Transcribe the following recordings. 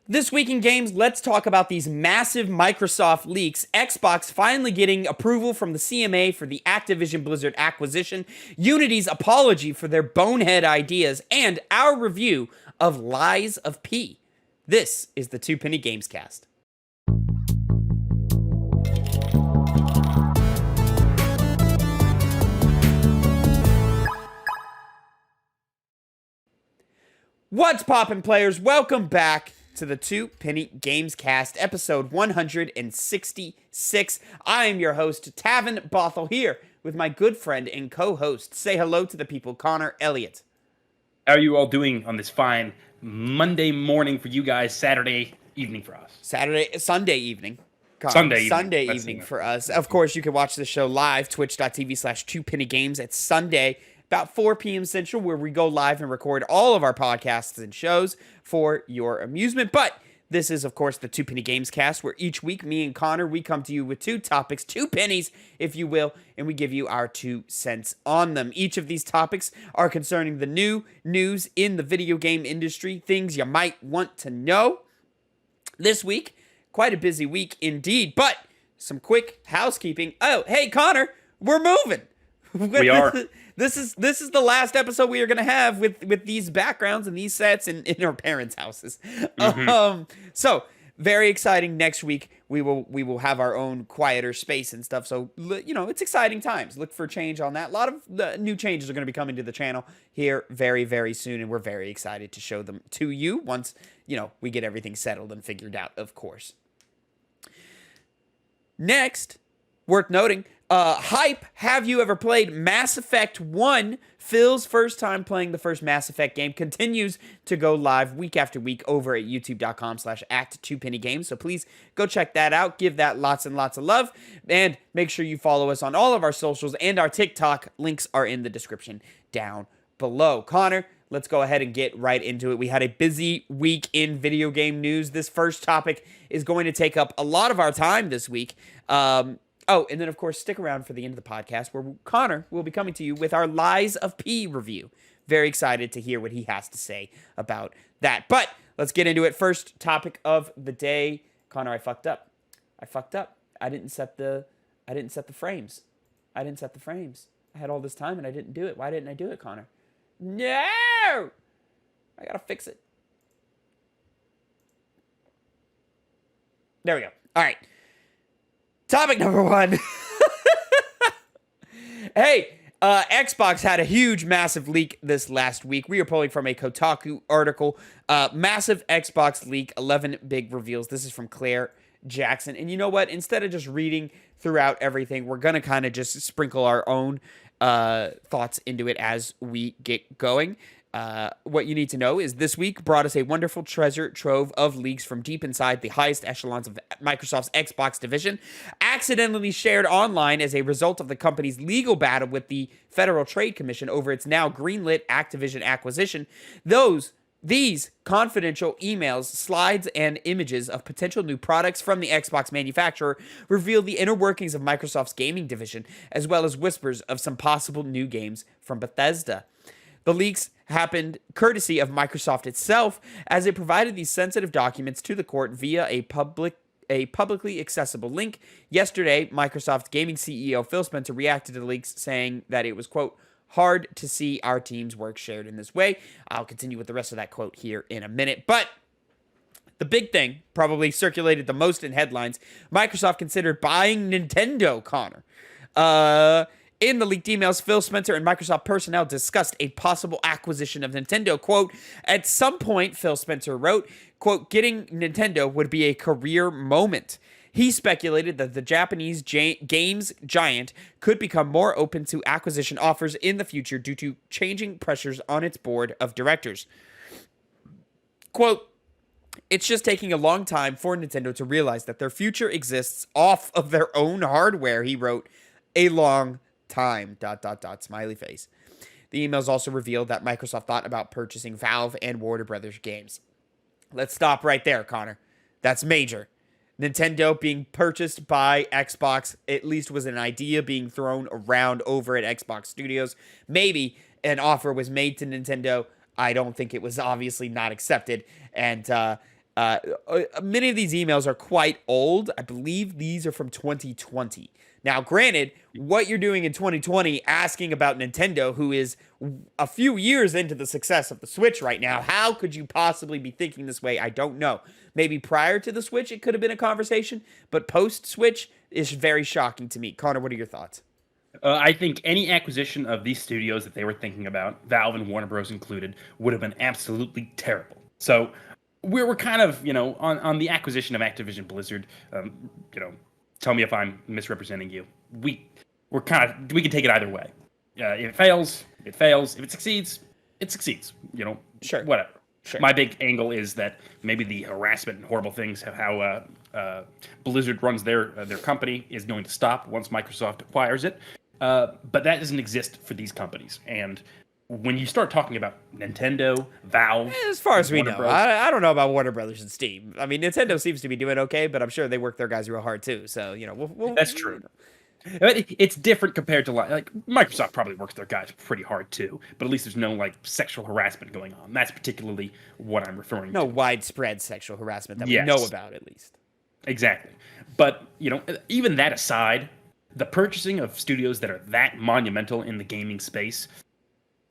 This week in games, let's talk about these massive Microsoft leaks, Xbox finally getting approval from the CMA for the Activision Blizzard acquisition, Unity's apology for their bonehead ideas, and our review of Lies of P. This is the Two Penny Gamescast. What's poppin', players? Welcome back to the Two Penny Gamescast, episode 166. I am your host, Tavin Bothel, here with my good friend and co-host. Say hello to the people, Connor Elliott. How are you all doing on this fine Monday morning for you guys, Saturday evening for us? Sunday evening. Connor. Sunday evening for us. Of course, you can watch the show live, twitch.tv/2pennygames. It's Sunday, about 4 p.m. Central, where we go live and record all of our podcasts and shows for your amusement. But this is, of course, the Two Penny Gamescast, where each week, me and Connor, we come to you with two topics, two pennies, if you will, and we give you our 2 cents on them. Each of these topics are concerning the new news in the video game industry, things you might want to know. This week, quite a busy week indeed, but some quick housekeeping. Oh, hey, Connor, we're moving. We are. This is the last episode we are going to have with these backgrounds and these sets in our parents' houses. Mm-hmm. So very exciting. Next week we will have our own quieter space and stuff. So it's exciting times. Look for change on that. A lot of new changes are going to be coming to the channel here very, very soon, and we're very excited to show them to you once we get everything settled and figured out. Of course. Next, worth noting. Hype, have you ever played Mass Effect 1? Phil's first time playing the first Mass Effect game continues to go live week after week over at youtube.com/act2pennygames. So please go check that out. Give that lots and lots of love. And make sure you follow us on all of our socials and our TikTok. Links are in the description down below. Connor, let's go ahead and get right into it. We had a busy week in video game news. This first topic is going to take up a lot of our time this week. Oh, and then, of course, stick around for the end of the podcast where Connor will be coming to you with our Lies of P review. Very excited to hear what he has to say about that. But let's get into it. First topic of the day. Connor, I fucked up. I didn't set the frames. I had all this time and I didn't do it. Why didn't I do it, Connor? No! I gotta fix it. There we go. All right. Topic number 1. Hey, Xbox had a huge, massive leak this last week. We are pulling from a Kotaku article. Massive Xbox leak, 11 big reveals. This is from Claire Jackson. And you know what? Instead of just reading throughout everything, we're going to kind of just sprinkle our own thoughts into it as we get going. What you need to know is this week brought us a wonderful treasure trove of leaks from deep inside the highest echelons of Microsoft's Xbox division, accidentally shared online as a result of the company's legal battle with the Federal Trade Commission over its now greenlit Activision acquisition. These confidential emails, slides, and images of potential new products from the Xbox manufacturer reveal the inner workings of Microsoft's gaming division, as well as whispers of some possible new games from Bethesda. The leaks happened courtesy of Microsoft itself, as it provided these sensitive documents to the court via a publicly accessible link. Yesterday, Microsoft gaming CEO Phil Spencer reacted to the leaks, saying that it was, quote, hard to see our team's work shared in this way. I'll continue with the rest of that quote here in a minute. But the big thing, probably circulated the most in headlines, Microsoft considered buying Nintendo, Connor. In the leaked emails, Phil Spencer and Microsoft personnel discussed a possible acquisition of Nintendo. Quote, at some point, Phil Spencer wrote, quote, getting Nintendo would be a career moment. He speculated that the Japanese games giant could become more open to acquisition offers in the future due to changing pressures on its board of directors. Quote, it's just taking a long time for Nintendo to realize that their future exists off of their own hardware, he wrote. A long time, ... smiley face. The emails also revealed that Microsoft thought about purchasing Valve and Warner Brothers games. Let's stop right there, Connor. That's major. Nintendo being purchased by Xbox at least was an idea being thrown around over at Xbox Studios. Maybe an offer was made to Nintendo. I don't think it was obviously not accepted. And Many of these emails are quite old. I believe these are from 2020. Now, granted, what you're doing in 2020, asking about Nintendo, who is a few years into the success of the Switch right now, how could you possibly be thinking this way? I don't know. Maybe prior to the Switch, it could have been a conversation, but post-Switch is very shocking to me. Connor, what are your thoughts? I think any acquisition of these studios that they were thinking about, Valve and Warner Bros. Included, would have been absolutely terrible. So we're kind of, on the acquisition of Activision Blizzard, you know, tell me if I'm misrepresenting you. We can take it either way. If it fails, it fails. If it succeeds, it succeeds. Sure. Whatever. Sure. My big angle is that maybe the harassment and horrible things of how Blizzard runs their company is going to stop once Microsoft acquires it. But that doesn't exist for these companies. And when you start talking about Nintendo, Valve, As far as we Warner know, Bros. I don't know about Warner Brothers and Steam. I mean, Nintendo seems to be doing okay, but I'm sure they work their guys real hard too. So That's true. It's different compared to like Microsoft probably works their guys pretty hard too, but at least there's no like sexual harassment going on. That's particularly what I'm referring No to. widespread sexual harassment that Yes. we know about, at least. Exactly. But, even that aside, the purchasing of studios that are that monumental in the gaming space,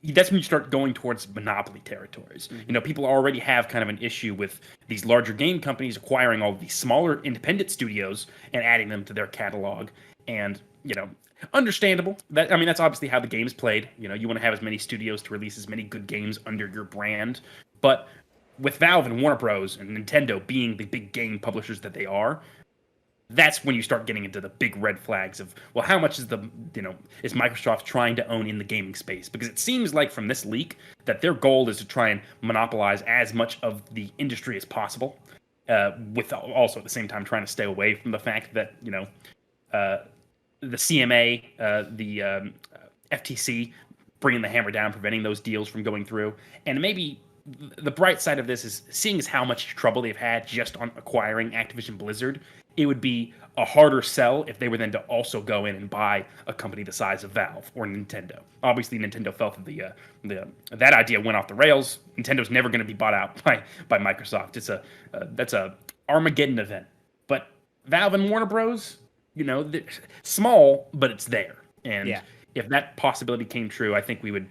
that's when you start going towards monopoly territories. People already have kind of an issue with these larger game companies acquiring all these smaller independent studios and adding them to their catalog. And, understandable. That's obviously how the game is played. You want to have as many studios to release as many good games under your brand. But with Valve and Warner Bros. And Nintendo being the big game publishers that they are, that's when you start getting into the big red flags of, well, how much is is Microsoft trying to own in the gaming space? Because it seems like from this leak that their goal is to try and monopolize as much of the industry as possible, with also at the same time trying to stay away from the fact that, the CMA, the FTC bringing the hammer down, preventing those deals from going through. And maybe the bright side of this is seeing as how much trouble they've had just on acquiring Activision Blizzard. It would be a harder sell if they were then to also go in and buy a company the size of Valve or Nintendo. Obviously, Nintendo felt that that idea went off the rails. Nintendo's never going to be bought out by Microsoft. That's a Armageddon event. But Valve and Warner Bros., small, but it's there. And if that possibility came true, I think we would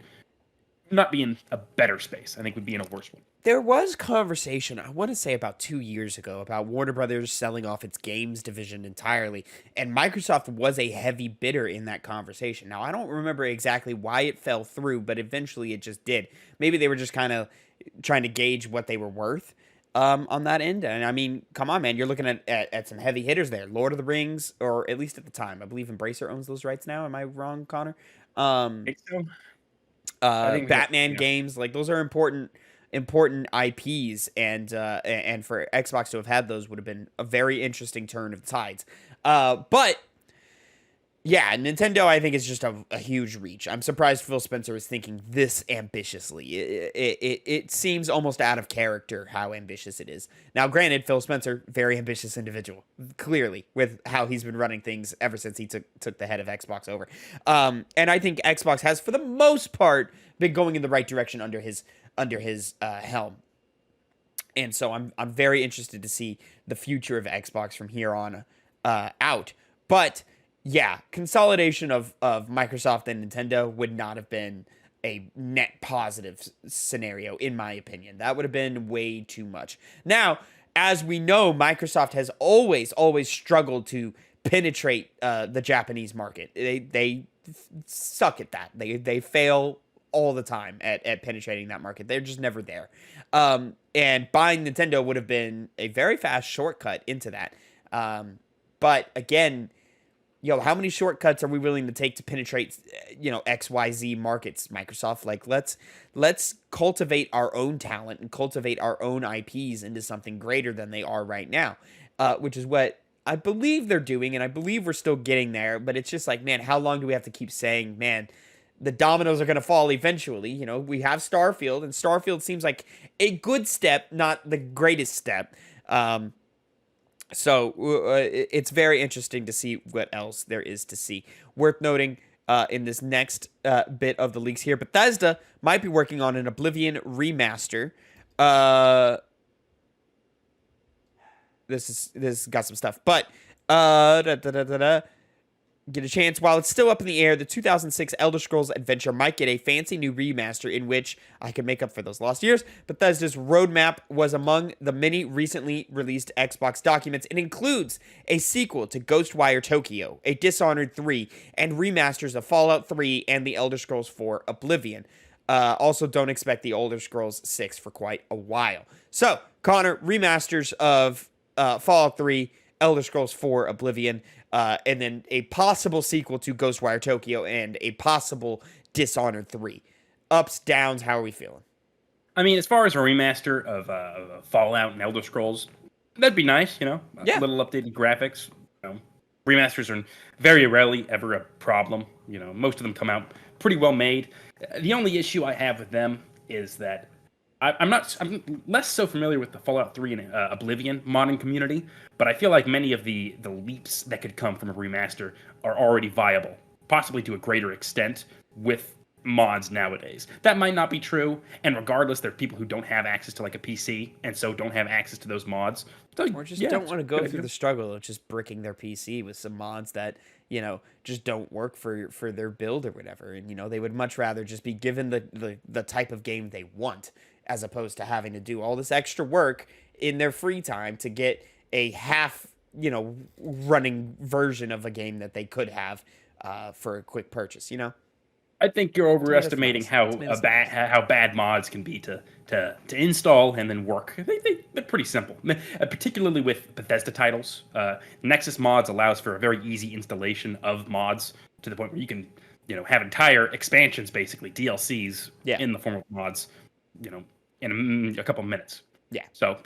not be in a better space. I think we'd be in a worse one. There was conversation, I want to say about 2 years ago, about Warner Brothers selling off its games division entirely, and Microsoft was a heavy bidder in that conversation. Now, I don't remember exactly why it fell through, but eventually it just did. Maybe they were just kind of trying to gauge what they were worth on that end. And I mean, come on, man, you're looking at some heavy hitters there. Lord of the Rings, or at least at the time, I believe Embracer owns those rights now. Am I wrong, Connor? I think so. Batman games, like those are important IPs, and for Xbox to have had those would have been a very interesting turn of the tides. But yeah, Nintendo, I think, is just a huge reach. I'm surprised Phil Spencer is thinking this ambitiously. It seems almost out of character how ambitious it is. Now, granted, Phil Spencer, very ambitious individual, clearly, with how he's been running things ever since he took the head of Xbox over. And I think Xbox has, for the most part, been going in the right direction under his helm. And so I'm very interested to see the future of Xbox from here on out. But yeah, consolidation of Microsoft and Nintendo would not have been a net positive scenario, in my opinion. That would have been way too much. Now, as we know, Microsoft has always struggled to penetrate the Japanese market. They suck at that. They fail all the time at penetrating that market. They're just never there. And buying Nintendo would have been a very fast shortcut into that. But again, how many shortcuts are we willing to take to penetrate, XYZ markets, Microsoft? Like, let's cultivate our own talent and cultivate our own IPs into something greater than they are right now, which is what I believe they're doing, and I believe we're still getting there. But it's just like, man, how long do we have to keep saying, man, the dominoes are going to fall eventually? We have Starfield, and Starfield seems like a good step, not the greatest step. So it's very interesting to see what else there is to see. Worth noting in this next bit of the leaks here, Bethesda might be working on an Oblivion remaster. this got some stuff. But get a chance. While it's still up in the air, the 2006 Elder Scrolls adventure might get a fancy new remaster in which I can make up for those lost years. Bethesda's roadmap was among the many recently released Xbox documents. It includes a sequel to Ghostwire Tokyo, a Dishonored 3, and remasters of Fallout 3 and the Elder Scrolls 4 Oblivion. Also, don't expect the Elder Scrolls 6 for quite a while. So, Connor, remasters of Fallout 3, Elder Scrolls 4 Oblivion, and then a possible sequel to Ghostwire Tokyo and a possible Dishonored 3. Ups, downs, how are we feeling? I mean, as far as a remaster of Fallout and Elder Scrolls, that'd be nice, A little updated graphics. Remasters are very rarely ever a problem. Most of them come out pretty well made. The only issue I have with them is that I'm less so familiar with the Fallout 3 and Oblivion modding community, but I feel like many of the leaps that could come from a remaster are already viable, possibly to a greater extent with mods nowadays. That might not be true, and regardless, there are people who don't have access to like a PC, and so don't have access to those mods. So, or just don't want to go through the struggle of just bricking their PC with some mods that, just don't work for their build or whatever. And, they would much rather just be given the type of game they want, as opposed to having to do all this extra work in their free time to get a half, running version of a game that they could have for a quick purchase, I think you're overestimating how bad mods can be to install and then work. They're pretty simple, particularly with Bethesda titles. Nexus Mods allows for a very easy installation of mods to the point where you can, have entire expansions, basically DLCs, in the form of mods, in a couple of minutes. Yeah. So,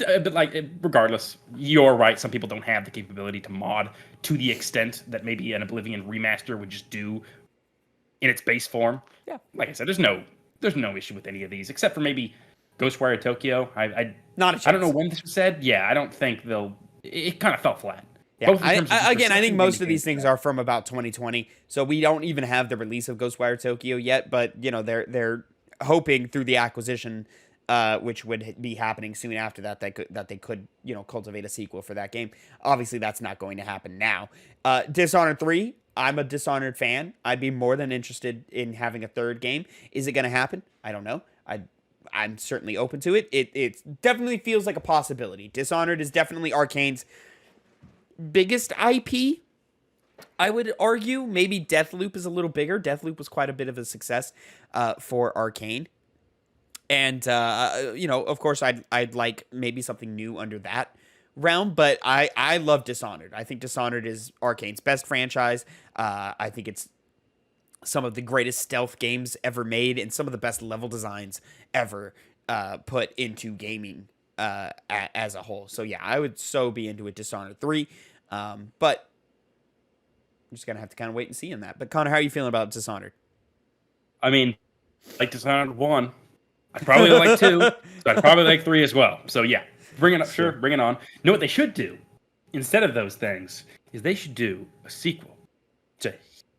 but regardless, you're right. Some people don't have the capability to mod to the extent that maybe an Oblivion remaster would just do in its base form. Yeah. Like I said, there's no issue with any of these, except for maybe Ghostwire Tokyo. Not a chance. I don't know when this was said. Yeah, I don't think it kind of fell flat. Yeah. I think most of these things are from about 2020, so we don't even have the release of Ghostwire Tokyo yet, but, they're hoping through the acquisition, which would be happening soon after that they could cultivate a sequel for that game. Obviously, that's not going to happen now. Dishonored 3, I'm a Dishonored fan. I'd be more than interested in having a third game. Is it going to happen? I don't know. I'm certainly open to it. It definitely feels like a possibility. Dishonored is definitely Arcane's biggest IP. I would argue maybe Deathloop is a little bigger. Deathloop was quite a bit of a success for Arcane. And, of course, I'd like maybe something new under that realm, but I love Dishonored. I think Dishonored is Arcane's best franchise. I think it's some of the greatest stealth games ever made and some of the best level designs ever put into gaming as a whole. So, yeah, I would so be into a Dishonored 3, but I'm just going to have to kind of wait and see on that. But, Connor, how are you feeling about Dishonored? I mean, like Dishonored 1, I'd probably like 2, so I'd probably like 3 as well. So, yeah. Bring it up, sure. Bring it on. You know what they should do instead of those things is they should do a sequel to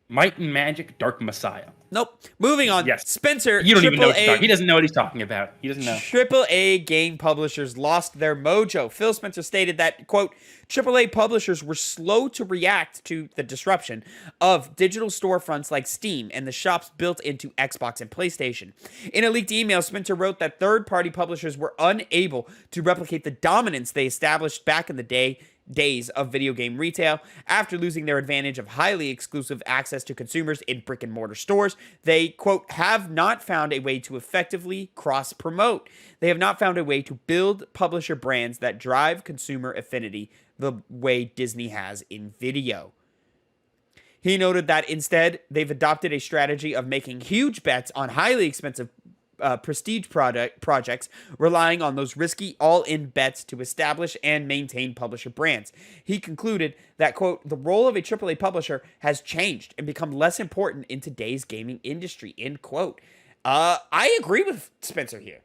Might and Magic: Dark Messiah. Nope. Moving on. Yes. Spencer, you don't even know what he's talking. He doesn't know what he's talking about. He doesn't know. AAA game publishers lost their mojo. Phil Spencer stated that, quote, AAA publishers were slow to react to the disruption of digital storefronts like Steam and the shops built into Xbox and PlayStation. In a leaked email, Spencer wrote that third-party publishers were unable to replicate the dominance they established back in the days of video game retail. After losing their advantage of highly exclusive access to consumers in brick and mortar stores, they, quote, have not found a way to effectively cross-promote. They have not found a way to build publisher brands that drive consumer affinity the way Disney has in video. He noted that instead, they've adopted a strategy of making huge bets on highly expensive prestige projects, relying on those risky all-in bets to establish and maintain publisher brands. He concluded that, quote, the role of a AAA publisher has changed and become less important in today's gaming industry, end quote. I agree with Spencer here.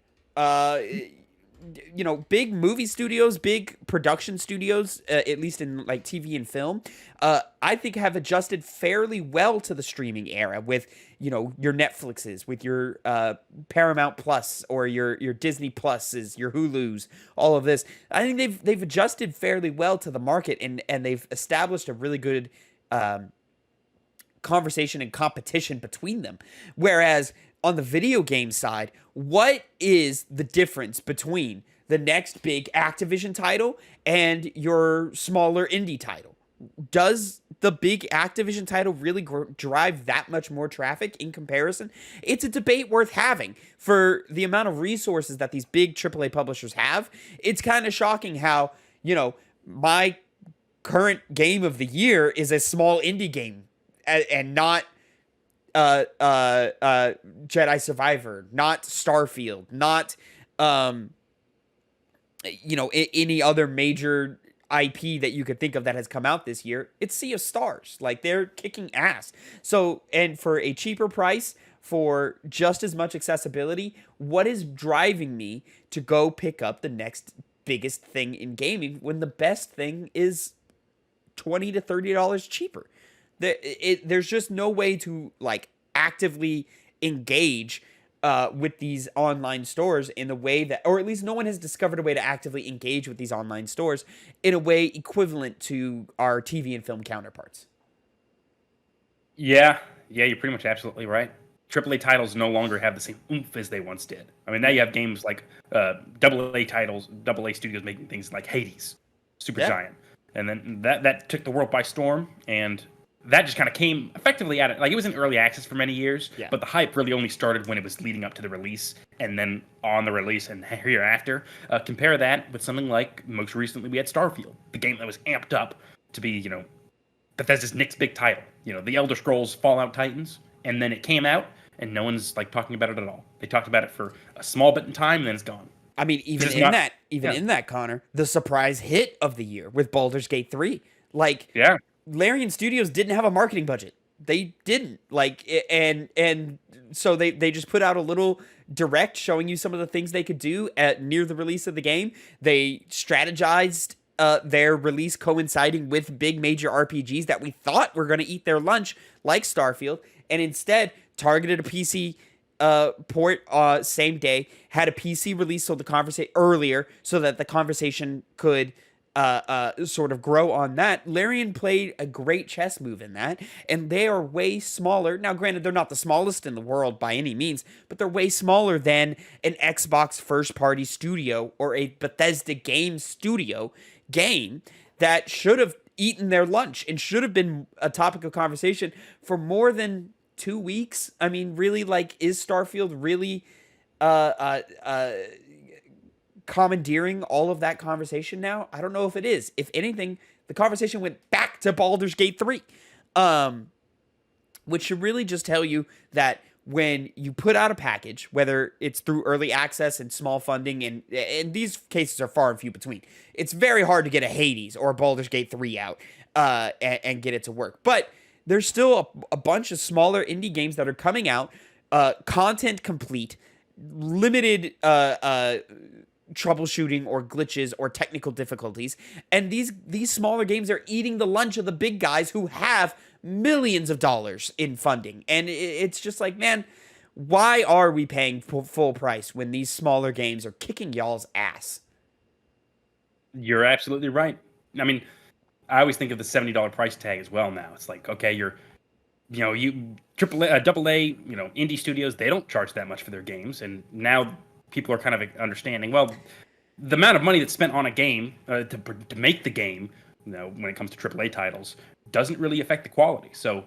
big movie studios, big production studios, at least in like TV and film, I think have adjusted fairly well to the streaming era with, your Netflixes, with your Paramount Plus or your Disney Pluses, your Hulus, all of this. I think they've adjusted fairly well to the market, and they've established a really good conversation and competition between them. Whereas on the video game side, what is the difference between the next big Activision title and your smaller indie title? Does the big Activision title really drive that much more traffic in comparison? It's a debate worth having for the amount of resources that these big AAA publishers have. It's kind of shocking how, my current game of the year is a small indie game and not Jedi Survivor, not Starfield, not any other major IP that you could think of that has come out this year. It's Sea of Stars. Like, they're kicking ass. So, and for a cheaper price, for just as much accessibility, what is driving me to go pick up the next biggest thing in gaming when the best thing is $20 to $30 cheaper? There's just no way to like actively engage with these online stores in a way that, or at least no one has discovered a way to actively engage with these online stores in a way equivalent to our TV and film counterparts. Yeah, you're pretty much absolutely right. AAA titles no longer have the same oomph as they once did. I mean, now you have games like AA titles, AA studios making things like Hades, Supergiant, and then that took the world by storm, and that just kind of came effectively at it. Like, it was in early access for many years, but the hype really only started when it was leading up to the release, and then on the release and hereafter. Compare that with something like, most recently we had Starfield, the game that was amped up to be, Bethesda's next big title. The Elder Scrolls Fallout Titans, and then it came out, and no one's like talking about it at all. They talked about it for a small bit in time, and then it's gone. I mean, even in that, Connor, the surprise hit of the year with Baldur's Gate 3, Larian Studios didn't have a marketing budget. They didn't and so they just put out a little direct showing you some of the things they could do at near the release of the game. They strategized their release coinciding with big major RPGs that we thought were going to eat their lunch, like Starfield, and instead targeted a PC port same day, had a PC release so the conversation earlier so that the conversation could sort of grow on that. Larian played a great chess move in that, and they are way smaller. Now, granted, they're not the smallest in the world by any means, but they're way smaller than an Xbox first-party studio or a Bethesda game studio game that should have eaten their lunch and should have been a topic of conversation for more than 2 weeks. I mean, really, like, is Starfield really commandeering all of that conversation now? I don't know if it is. If anything, the conversation went back to Baldur's Gate 3, which should really just tell you that when you put out a package, whether it's through early access and small funding, and these cases are far and few between, it's very hard to get a Hades or a Baldur's Gate 3 out and get it to work. But there's still a bunch of smaller indie games that are coming out, content complete, limited troubleshooting or glitches or technical difficulties, and these smaller games are eating the lunch of the big guys who have millions of dollars in funding. And it's just like, man, why are we paying full price when these smaller games are kicking y'all's ass? You're absolutely right. I mean, I always think of the $70 price tag as well now. It's like, okay, you AAA, AA, indie studios, they don't charge that much for their games, and now people are kind of understanding, well, the amount of money that's spent on a game to make the game, when it comes to AAA titles, doesn't really affect the quality. So,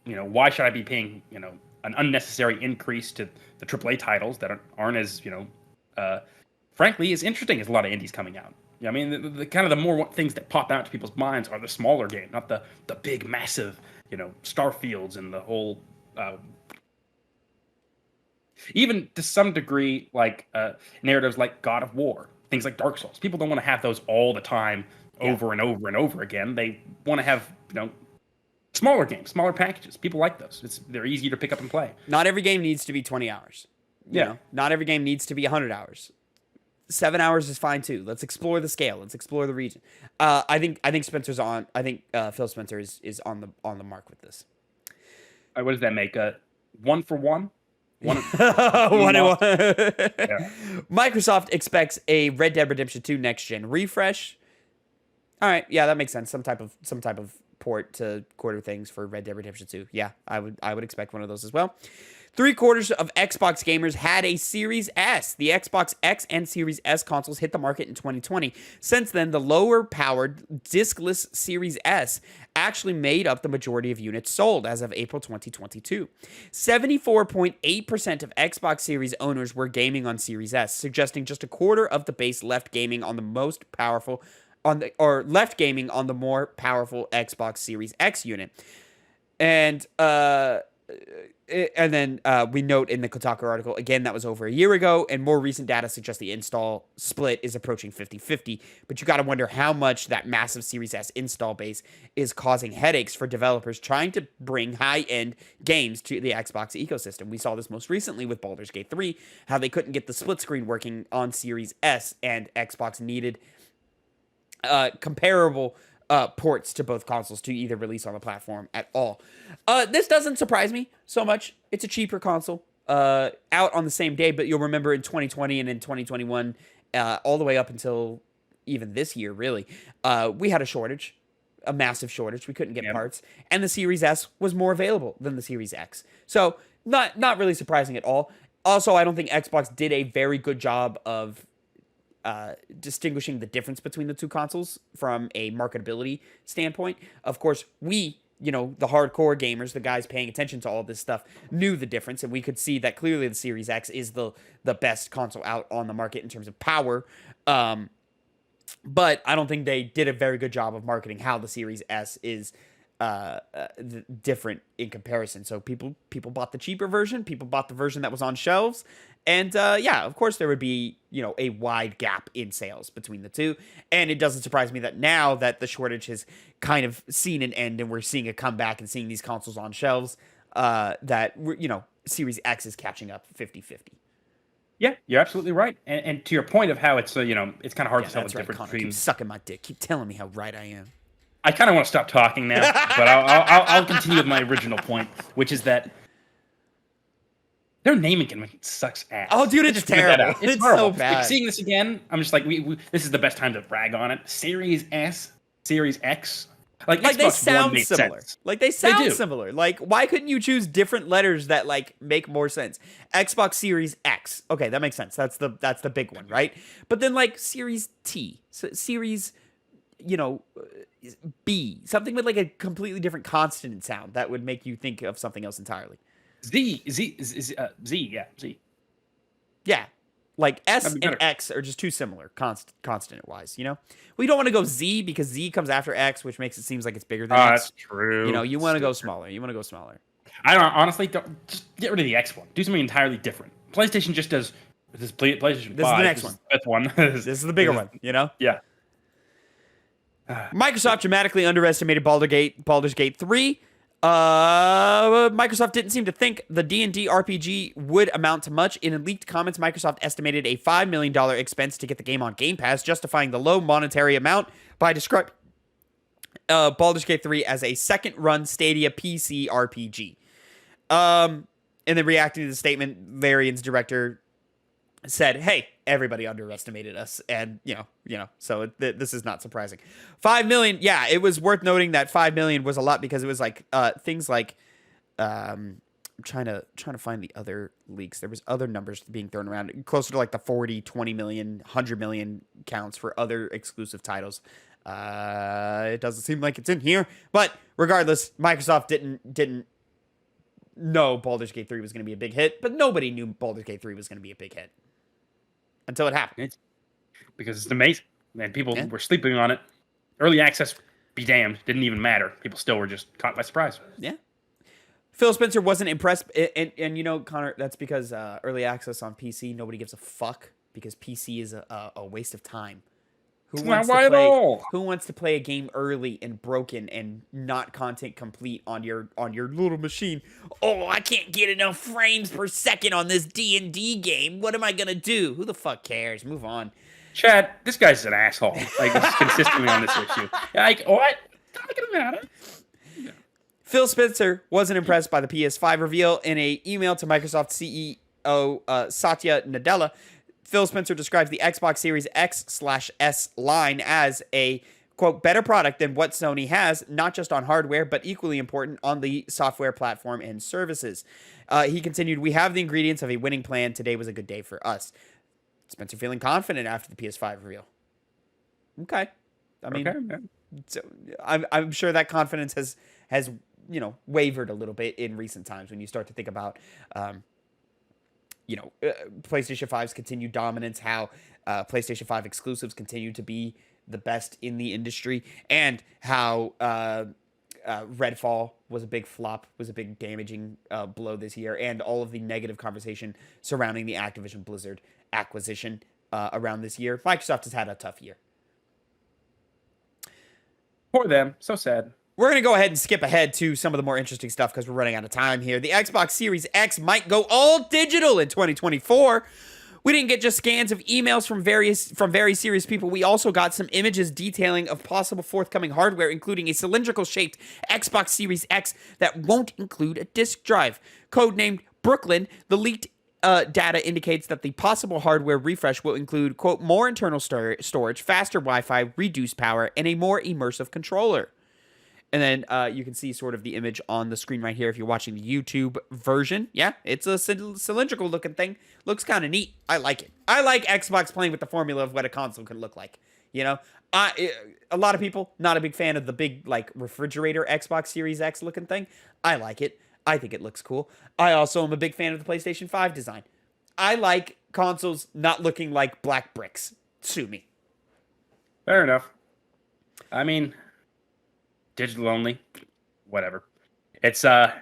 why should I be paying, an unnecessary increase to the AAA titles that aren't as, frankly, as interesting as a lot of indies coming out? I mean, the kind of the more things that pop out to people's minds are the smaller game, not the big, massive, Starfields and the whole. Even to some degree, like narratives like God of War, things like Dark Souls. People don't want to have those all the time, over and over and over again. They want to have, smaller games, smaller packages. People like those. They're easier to pick up and play. Not every game needs to be 20 hours. Not every game needs to be 100 hours. 7 hours is fine too. Let's explore the scale. Let's explore the region. I think Spencer's on. I think Phil Spencer is on the mark with this. What does that make? 1 for 1? One One and one. Yeah. Microsoft expects a Red Dead Redemption 2 next gen refresh. All right, yeah, that makes sense. Some type of port to quarter things for Red Dead Redemption 2. Yeah, I would expect one of those as well. 3/4 of Xbox gamers had a Series S. The Xbox X and Series S consoles hit the market in 2020. Since then, the lower-powered diskless Series S actually made up the majority of units sold as of April 2022. 74.8% of Xbox Series owners were gaming on Series S, suggesting just a quarter of the base left gaming on the most powerful left gaming on the more powerful Xbox Series X unit. And then we note in the Kotaku article, again, that was over a year ago, and more recent data suggests the install split is approaching 50-50. But you got to wonder how much that massive Series S install base is causing headaches for developers trying to bring high-end games to the Xbox ecosystem. We saw this most recently with Baldur's Gate 3, how they couldn't get the split screen working on Series S, and Xbox needed comparable ports to both consoles to either release on the platform at all. This doesn't surprise me so much. It's a cheaper console out on the same day, but you'll remember in 2020 and in 2021, all the way up until even this year, really, we had a massive shortage. We couldn't get parts, and the Series S was more available than the Series X. So not really surprising at all. Also, I don't think Xbox did a very good job of distinguishing the difference between the two consoles from a marketability standpoint. Of course, we, the hardcore gamers, the guys paying attention to all this stuff, knew the difference, and we could see that clearly the Series X is the best console out on the market in terms of power. But I don't think they did a very good job of marketing how the Series S is different in comparison. So people bought the cheaper version. People bought the version that was on shelves. And of course there would be, a wide gap in sales between the two. And it doesn't surprise me that now that the shortage has kind of seen an end and we're seeing a comeback and seeing these consoles on shelves, that Series X is catching up 50-50. Yeah, you're absolutely right. And to your point of how it's it's kind of hard to tell the difference between. Keep sucking my dick. Keep telling me how right I am. I kind of want to stop talking now, but I'll continue with my original point, which is that their naming convention sucks ass. Oh, dude, it's terrible. It's so bad. Like, seeing this again, I'm just like, this is the best time to brag on it. Series S, Series X. Like they sound made similar. Sense. Like they sound similar. Like, why couldn't you choose different letters that make more sense? Xbox Series X. Okay, that makes sense. That's the big one, right? But then Series T, Series, B, something with a completely different consonant sound that would make you think of something else entirely. Z. Yeah. S and X are just too similar, consonant-wise, We don't want to go Z because Z comes after X, which makes it seem like it's bigger than X. That's true. You want to go smaller. I don't just get rid of the X one. Do something entirely different. PlayStation just does this. PlayStation 5, this is the next one. Fifth one. This is the bigger one, Yeah. Microsoft dramatically underestimated Baldur's Gate 3. Microsoft didn't seem to think the D&D RPG would amount to much. In leaked comments, Microsoft estimated a $5 million expense to get the game on Game Pass, justifying the low monetary amount by describing Baldur's Gate 3 as a second-run Stadia PC RPG. And then reacting to the statement, Larian's director said, "Hey, everybody underestimated us," and so this is not surprising. 5 million, yeah, it was worth noting that 5 million was a lot because it was things like I'm trying to find the other leaks. There was other numbers being thrown around closer to the 40, 20 million, 100 million counts for other exclusive titles. It doesn't seem like it's in here, but regardless, Microsoft didn't know Baldur's Gate 3 was going to be a big hit, but nobody knew Baldur's Gate 3 was going to be a big hit until it happened. Because it's amazing. And people were sleeping on it. Early access, be damned, didn't even matter. People still were just caught by surprise. Yeah. Phil Spencer wasn't impressed. And Connor, that's because early access on PC, nobody gives a fuck because PC is a waste of time. Who It's not wants to why at play? all. Who wants to play a game early and broken and not content complete on your little machine? Oh, I can't get enough frames per second on this D&D game. What am I gonna do? Who the fuck cares? Move on. Chad, this guy's an asshole. Like, this consistently on this issue. Like, what? Talking about it. Phil Spencer wasn't impressed by the PS5 reveal. In a email to Microsoft CEO Satya Nadella, Phil Spencer describes the Xbox Series X/S line as a, quote, better product than what Sony has, not just on hardware, but equally important on the software platform and services. He continued, we have the ingredients of a winning plan. Today was a good day for us. Spencer feeling confident after the PS5 reveal. Okay. I mean, Okay. so I'm sure that confidence has wavered a little bit in recent times when you start to think about PlayStation 5's continued dominance, how PlayStation 5 exclusives continue to be the best in the industry, and how Redfall was a big flop, was a big damaging blow this year, and all of the negative conversation surrounding the Activision Blizzard acquisition around this year. Microsoft has had a tough year. Poor them. So sad. We're going to go ahead and skip ahead to some of the more interesting stuff because we're running out of time here. The Xbox Series X might go all digital in 2024. We didn't get just scans of emails from very serious people. We also got some images detailing of possible forthcoming hardware, including a cylindrical-shaped Xbox Series X that won't include a disk drive. Codenamed Brooklyn, the leaked data indicates that the possible hardware refresh will include, quote, more internal storage, faster Wi-Fi, reduced power, and a more immersive controller. And then you can see sort of the image on the screen right here if you're watching the YouTube version. Yeah, it's a cylindrical looking thing. Looks kind of neat. I like it. I like Xbox playing with the formula of what a console can look like. You know, a lot of people not a big fan of the big like refrigerator Xbox Series X looking thing. I like it. I think it looks cool. I also am a big fan of the PlayStation 5 design. I like consoles not looking like black bricks. Sue me. Fair enough. I mean, digital only, whatever. It's I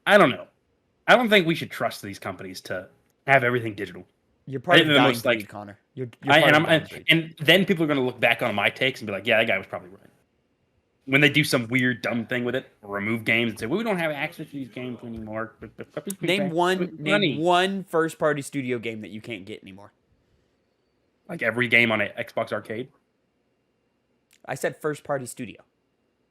don't know. I don't think we should trust these companies to have everything digital. You're part of the dying breed, like, Connor. You're part of the dying breed. And then people are going to look back on my takes and be like, yeah, that guy was probably right. When they do some weird dumb thing with it, or remove games and say, well, we don't have access to these games anymore. Name one first party studio game that you can't get anymore. Like every game on an Xbox Arcade. I said first party studio.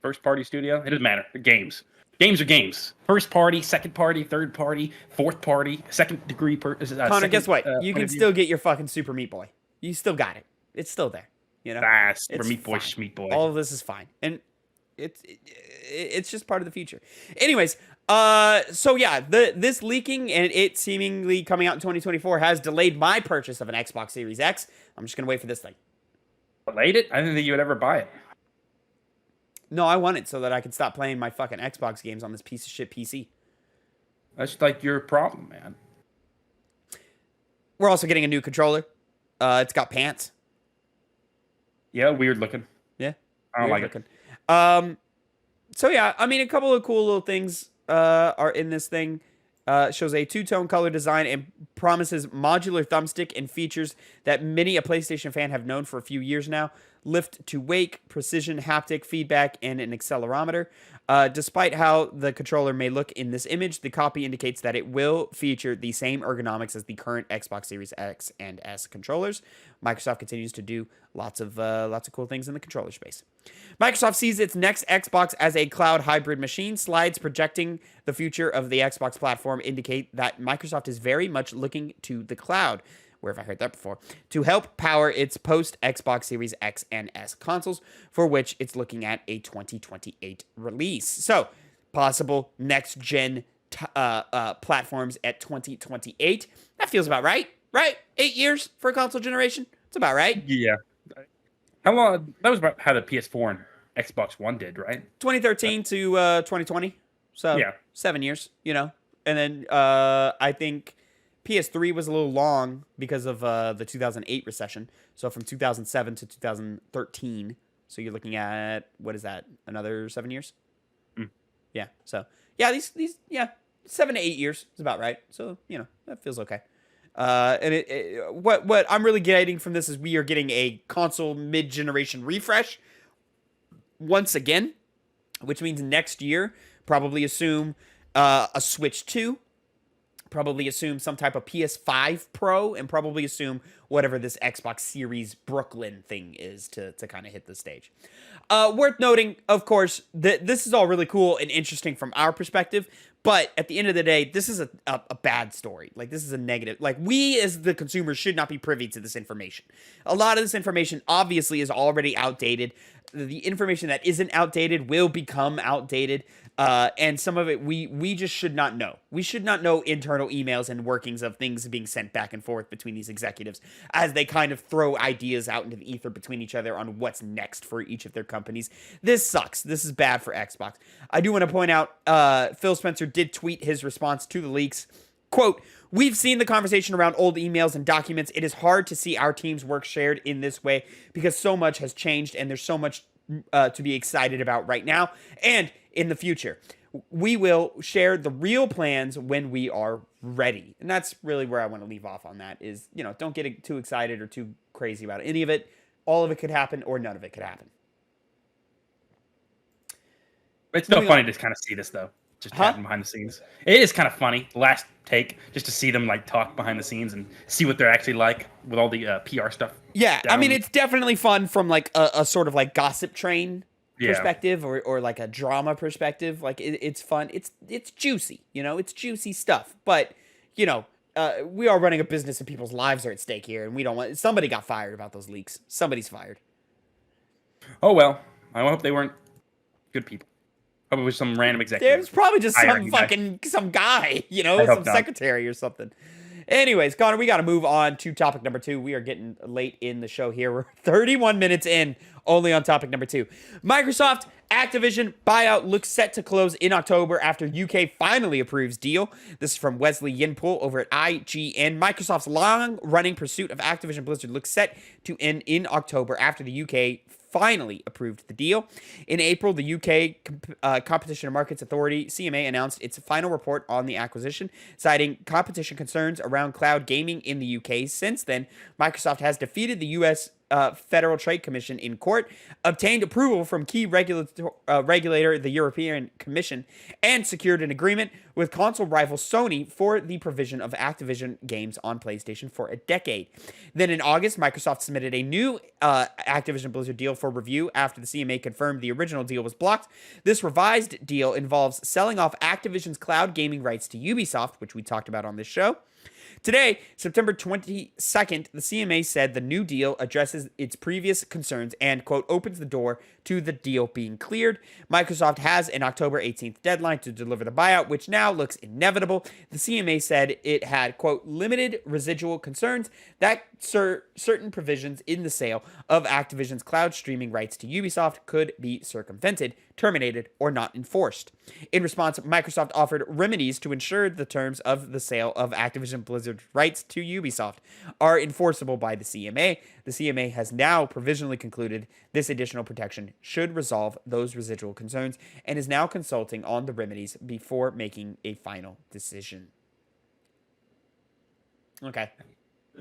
First party studio? It doesn't matter. Games. Games are games. First party, second party, third party, fourth party, second degree. Connor, guess what? You can still get your fucking Super Meat Boy. You still got it. It's still there. You know, Super Meat Boy, Schmeat Boy. All of this is fine, and it's just part of the future. Anyways, so yeah, this leaking and it seemingly coming out in 2024 has delayed my purchase of an Xbox Series X. I'm just gonna wait for this thing. Delayed it? I didn't think you would ever buy it. No, I want it so that I can stop playing my fucking Xbox games on this piece of shit PC. That's like your problem, man. We're also getting a new controller. It's got pants. Yeah, weird looking. Yeah, I don't like looking. It. So yeah, I mean, a couple of cool little things are in this thing. Shows a two-tone color design and promises modular thumbstick and features that many a PlayStation fan have known for a few years now. Lift to wake, precision haptic feedback, and an accelerometer. Despite how the controller may look in this image, the copy indicates that it will feature the same ergonomics as the current Xbox Series X and S controllers. Microsoft continues to do lots of cool things in the controller space. Microsoft sees its next Xbox as a cloud hybrid machine. Slides projecting the future of the Xbox platform indicate that Microsoft is very much looking to the cloud. Where have I heard that before? To help power its post-Xbox Series X and S consoles, for which it's looking at a 2028 release. So, possible next-gen platforms at 2028. That feels about right, right? 8 years for a console generation? It's about right. Yeah. How long? That was about how the PS4 and Xbox One did, right? 2013 to 2020. So, yeah. 7 years, you know. And then I think PS3 was a little long because of the 2008 recession. So from 2007 to 2013. So you're looking at, what is that? Another 7 years? Mm. Yeah. So yeah, these 7 to 8 years is about right. So, you know, that feels okay. What I'm really getting from this is we are getting a console mid-generation refresh once again, which means next year probably assume a Switch 2, probably assume some type of PS5 Pro, and probably assume whatever this Xbox Series Brooklyn thing is to kind of hit the stage. Worth noting, of course, that this is all really cool and interesting from our perspective, but at the end of the day, this is a bad story. Like, this is a negative. Like, we as the consumers should not be privy to this information. A lot of this information obviously is already outdated. The information that isn't outdated will become outdated. And some of it we just should not know. We should not know internal emails and workings of things being sent back and forth between these executives as they kind of throw ideas out into the ether between each other on what's next for each of their companies. This sucks. This is bad for Xbox. I do want to point out, Phil Spencer did tweet his response to the leaks. Quote, "We've seen the conversation around old emails and documents. It is hard to see our team's work shared in this way because so much has changed and there's so much to be excited about right now and in the future. We will share the real plans when we are ready." And that's really where I want to leave off on that is, don't get too excited or too crazy about any of it. All of it could happen or none of it could happen. It's still funny to kind of see this, though. Just chatting behind the scenes. It is kind of funny, last take, just to see them like talk behind the scenes and see what they're actually like with all the PR stuff. Yeah, I mean, it's definitely fun from like a sort of like gossip train perspective or like a drama perspective. Like it's fun. It's juicy, it's juicy stuff. But, we are running a business and people's lives are at stake here. And we don't want, somebody got fired about those leaks. Somebody's fired. Oh, well, I hope they weren't good people. Probably some random executive. There's probably just some guy, some secretary or something. Anyways, Connor, we got to move on to topic number 2. We are getting late in the show here. We're 31 minutes in, only on topic number 2. Microsoft Activision buyout looks set to close in October after UK finally approves deal. This is from Wesley Yinpool over at IGN. Microsoft's long-running pursuit of Activision Blizzard looks set to end in October after the UK finally approved the deal. In April, the UK Competition and Markets Authority, CMA, announced its final report on the acquisition, citing competition concerns around cloud gaming in the UK. Since then, Microsoft has defeated the US Federal Trade Commission in court, obtained approval from key regulator, the European Commission, and secured an agreement with console rival Sony for the provision of Activision games on PlayStation for a decade. Then in August, Microsoft submitted a new Activision Blizzard deal for review after the CMA confirmed the original deal was blocked. This revised deal involves selling off Activision's cloud gaming rights to Ubisoft, which we talked about on this show. Today, September 22nd, the CMA said the new deal addresses its previous concerns and, quote, opens the door to the deal being cleared. Microsoft has an October 18th deadline to deliver the buyout, which now looks inevitable. The CMA said it had, quote, limited residual concerns that certain provisions in the sale of Activision's cloud streaming rights to Ubisoft could be circumvented, terminated, or not enforced. In response, Microsoft offered remedies to ensure the terms of the sale of Activision Blizzard rights to Ubisoft are enforceable by the CMA. The CMA has now provisionally concluded this additional protection should resolve those residual concerns and is now consulting on the remedies before making a final decision. Okay.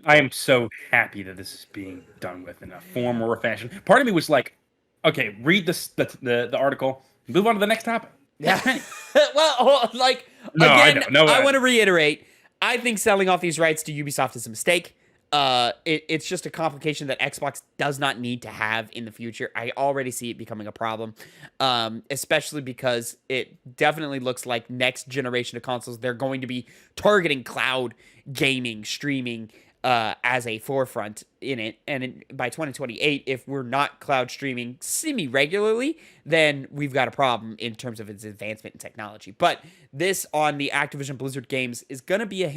I am so happy that this is being done with in a form or a fashion. Part of me was like, okay, read the article, move on to the next topic. Yeah. Well, like, no, again, I want to reiterate, I think selling off these rights to Ubisoft is a mistake. It's just a complication that Xbox does not need to have in the future. I already see it becoming a problem, especially because it definitely looks like next generation of consoles, they're going to be targeting cloud gaming, streaming, as a forefront in it. And by 2028, if we're not cloud streaming semi-regularly, then we've got a problem in terms of its advancement in technology. But this on the Activision Blizzard games is going to be a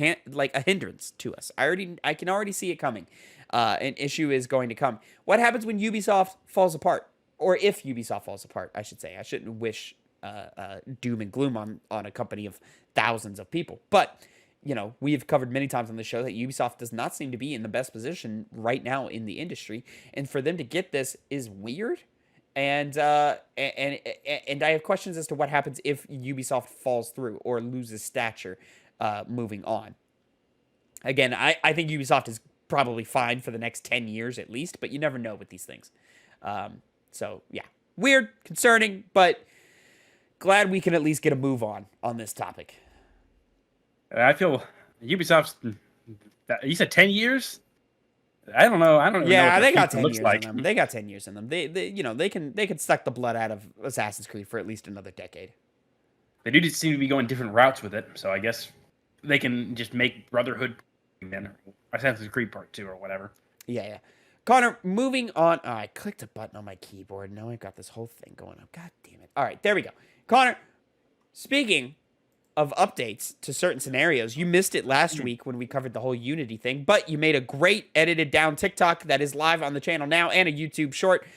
hindrance to us. I can already see it coming. An issue is going to come. What happens when Ubisoft falls apart? Or if Ubisoft falls apart, I should say. I shouldn't wish doom and gloom on a company of thousands of people. But we've covered many times on the show that Ubisoft does not seem to be in the best position right now in the industry, and for them to get this is weird. And I have questions as to what happens if Ubisoft falls through or loses stature moving on. Again, I think Ubisoft is probably fine for the next 10 years at least, but you never know with these things. So, yeah. Weird, concerning, but glad we can at least get a move on this topic. I feel Ubisoft's. You said 10 years? I don't know. I don't even know what Yeah, their they got future 10 looks years like. in them. They got 10 years in them. They can suck the blood out of Assassin's Creed for at least another decade. They do seem to be going different routes with it, so I guess they can just make Brotherhood again, or Assassin's Creed Part 2 or whatever. Yeah. Connor, moving on. Oh, I clicked a button on my keyboard. Now I've got this whole thing going on. God damn it. All right, there we go. Connor, speaking of updates to certain scenarios, you missed it last week when we covered the whole Unity thing, but you made a great edited down TikTok that is live on the channel now and a YouTube short.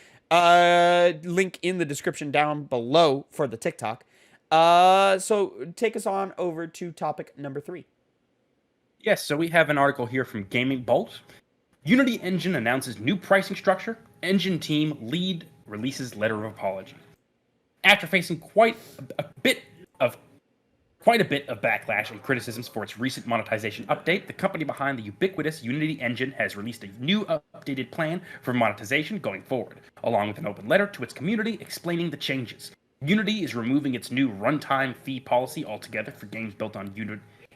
Link in the description down below for the TikTok. So take us on over to topic number 3. Yes, so we have an article here from Gaming Bolt. Unity Engine announces new pricing structure. Engine team lead releases letter of apology. After facing quite a bit of backlash and criticisms for its recent monetization update, the company behind the ubiquitous Unity engine has released a new updated plan for monetization going forward, along with an open letter to its community explaining the changes. Unity is removing its new runtime fee policy altogether for games built on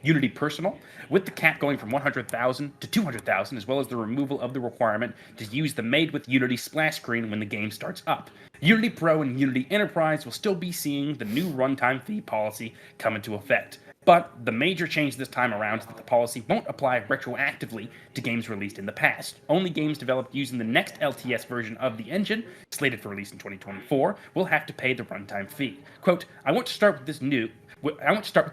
Unity Personal, with the cap going from 100,000 to 200,000, as well as the removal of the requirement to use the Made with Unity splash screen when the game starts up. Unity Pro and Unity Enterprise will still be seeing the new runtime fee policy come into effect. But the major change this time around is that the policy won't apply retroactively to games released in the past. Only games developed using the next LTS version of the engine, slated for release in 2024, will have to pay the runtime fee. Quote, I want to start with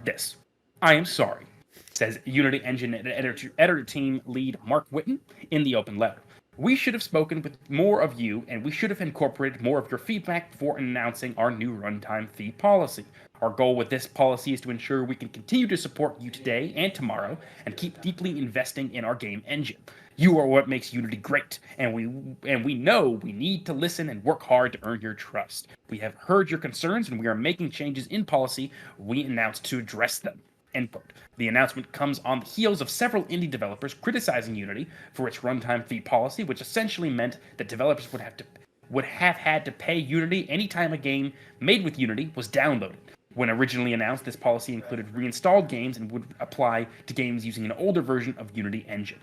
this. I am sorry, says Unity Engine editor team lead Mark Whitten in the open letter. We should have spoken with more of you, and we should have incorporated more of your feedback before announcing our new runtime fee policy. Our goal with this policy is to ensure we can continue to support you today and tomorrow, and keep deeply investing in our game engine. You are what makes Unity great, and we know we need to listen and work hard to earn your trust. We have heard your concerns, and we are making changes in policy we announced to address them. End quote. The announcement comes on the heels of several indie developers criticizing Unity for its runtime fee policy, which essentially meant that developers would have had to pay Unity anytime a game made with Unity was downloaded. When originally announced, this policy included reinstalled games and would apply to games using an older version of Unity Engine.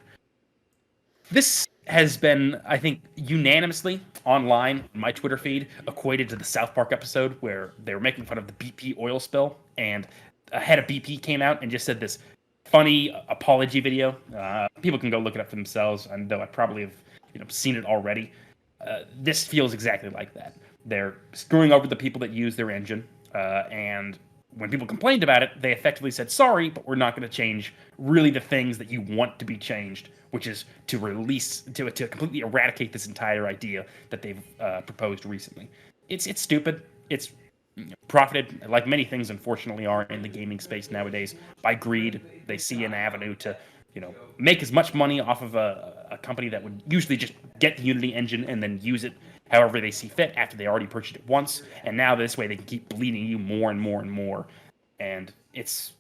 This has been, I think, unanimously online in my Twitter feed equated to the South Park episode where they were making fun of the BP oil spill, and a head of BP came out and just said this funny apology video. People can go look it up for themselves, and though I probably have seen it already. This feels exactly like that. They're screwing over the people that use their engine, and when people complained about it, they effectively said, sorry, but we're not going to change really the things that you want to be changed, which is to completely eradicate this entire idea that they've proposed recently. It's stupid. It's profited, like many things unfortunately are in the gaming space nowadays, by greed. They see an avenue to make as much money off of a company that would usually just get the Unity engine and then use it however they see fit after they already purchased it once, and now this way they can keep bleeding you more and more and more. And it's,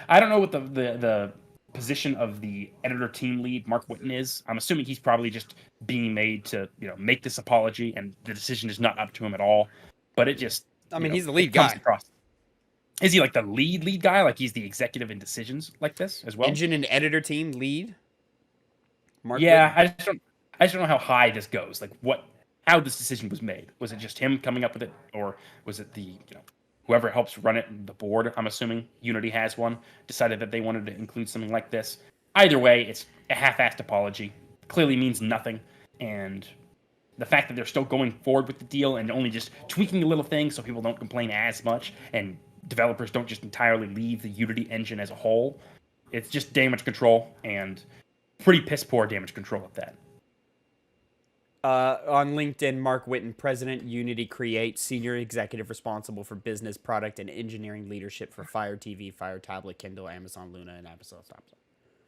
I don't know what the position of the editor team lead Mark Whitten is. I'm assuming he's probably just being made to make this apology, and the decision is not up to him at all. But it just, he's the lead guy. Is he like the lead guy? Like he's the executive in decisions like this as well? Engine and editor team lead? Mark Whitten? I just don't know how high this goes. Like how this decision was made. Was it just him coming up with it, or was it the whoever helps run it, the board? I'm assuming Unity has one. Decided that they wanted to include something like this. Either way, it's a half-assed apology. Clearly means nothing, and the fact that they're still going forward with the deal and only just tweaking a little thing so people don't complain as much and developers don't just entirely leave the Unity engine as a whole, it's just damage control, and pretty piss poor damage control at that. On LinkedIn, Mark Whitten, President, Unity Create, Senior Executive responsible for business, product, and engineering leadership for Fire TV, Fire Tablet, Kindle, Amazon Luna, and Amazon Stop.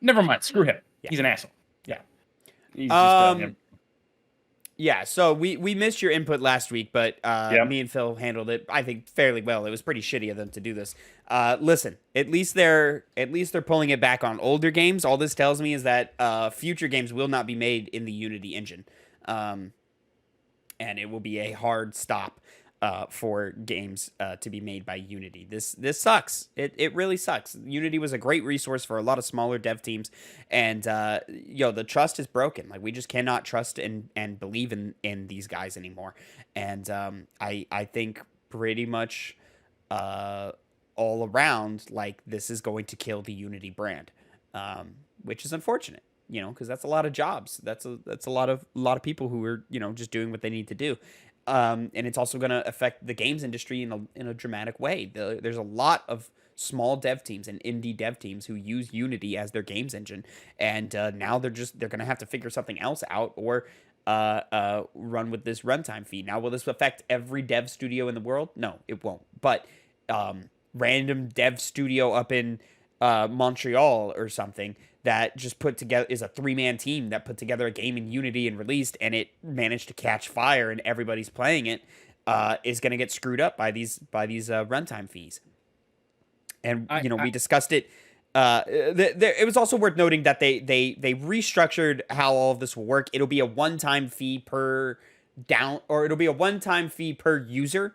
Never mind. Screw him. Yeah. He's an asshole. Yeah. He's just, Yeah, so we missed your input last week, but Yeah. me and Phil handled it, I think, fairly well. It was pretty shitty of them to do this. Listen, at least they're pulling it back on older games. All this tells me is that future games will not be made in the Unity engine, and it will be a hard stop for games to be made by Unity. This sucks. It really sucks. Unity was a great resource for a lot of smaller dev teams, and the trust is broken. Like, we just cannot trust and believe in these guys anymore. And I think pretty much all around, like, this is going to kill the Unity brand, which is unfortunate. Because that's a lot of jobs. That's a lot of people who are just doing what they need to do. And it's also going to affect the games industry in a dramatic way. There's a lot of small dev teams and indie dev teams who use Unity as their games engine, and now they're going to have to figure something else out, or run with this runtime fee. Now, will this affect every dev studio in the world? No, it won't. But random dev studio up in Montreal or something that just put together is a 3-man team that put together a game in Unity and released, and it managed to catch fire and everybody's playing it, is going to get screwed up by these runtime fees. And we discussed it. It was also worth noting that they restructured how all of this will work. It'll be a one-time fee per it'll be a one-time fee per user.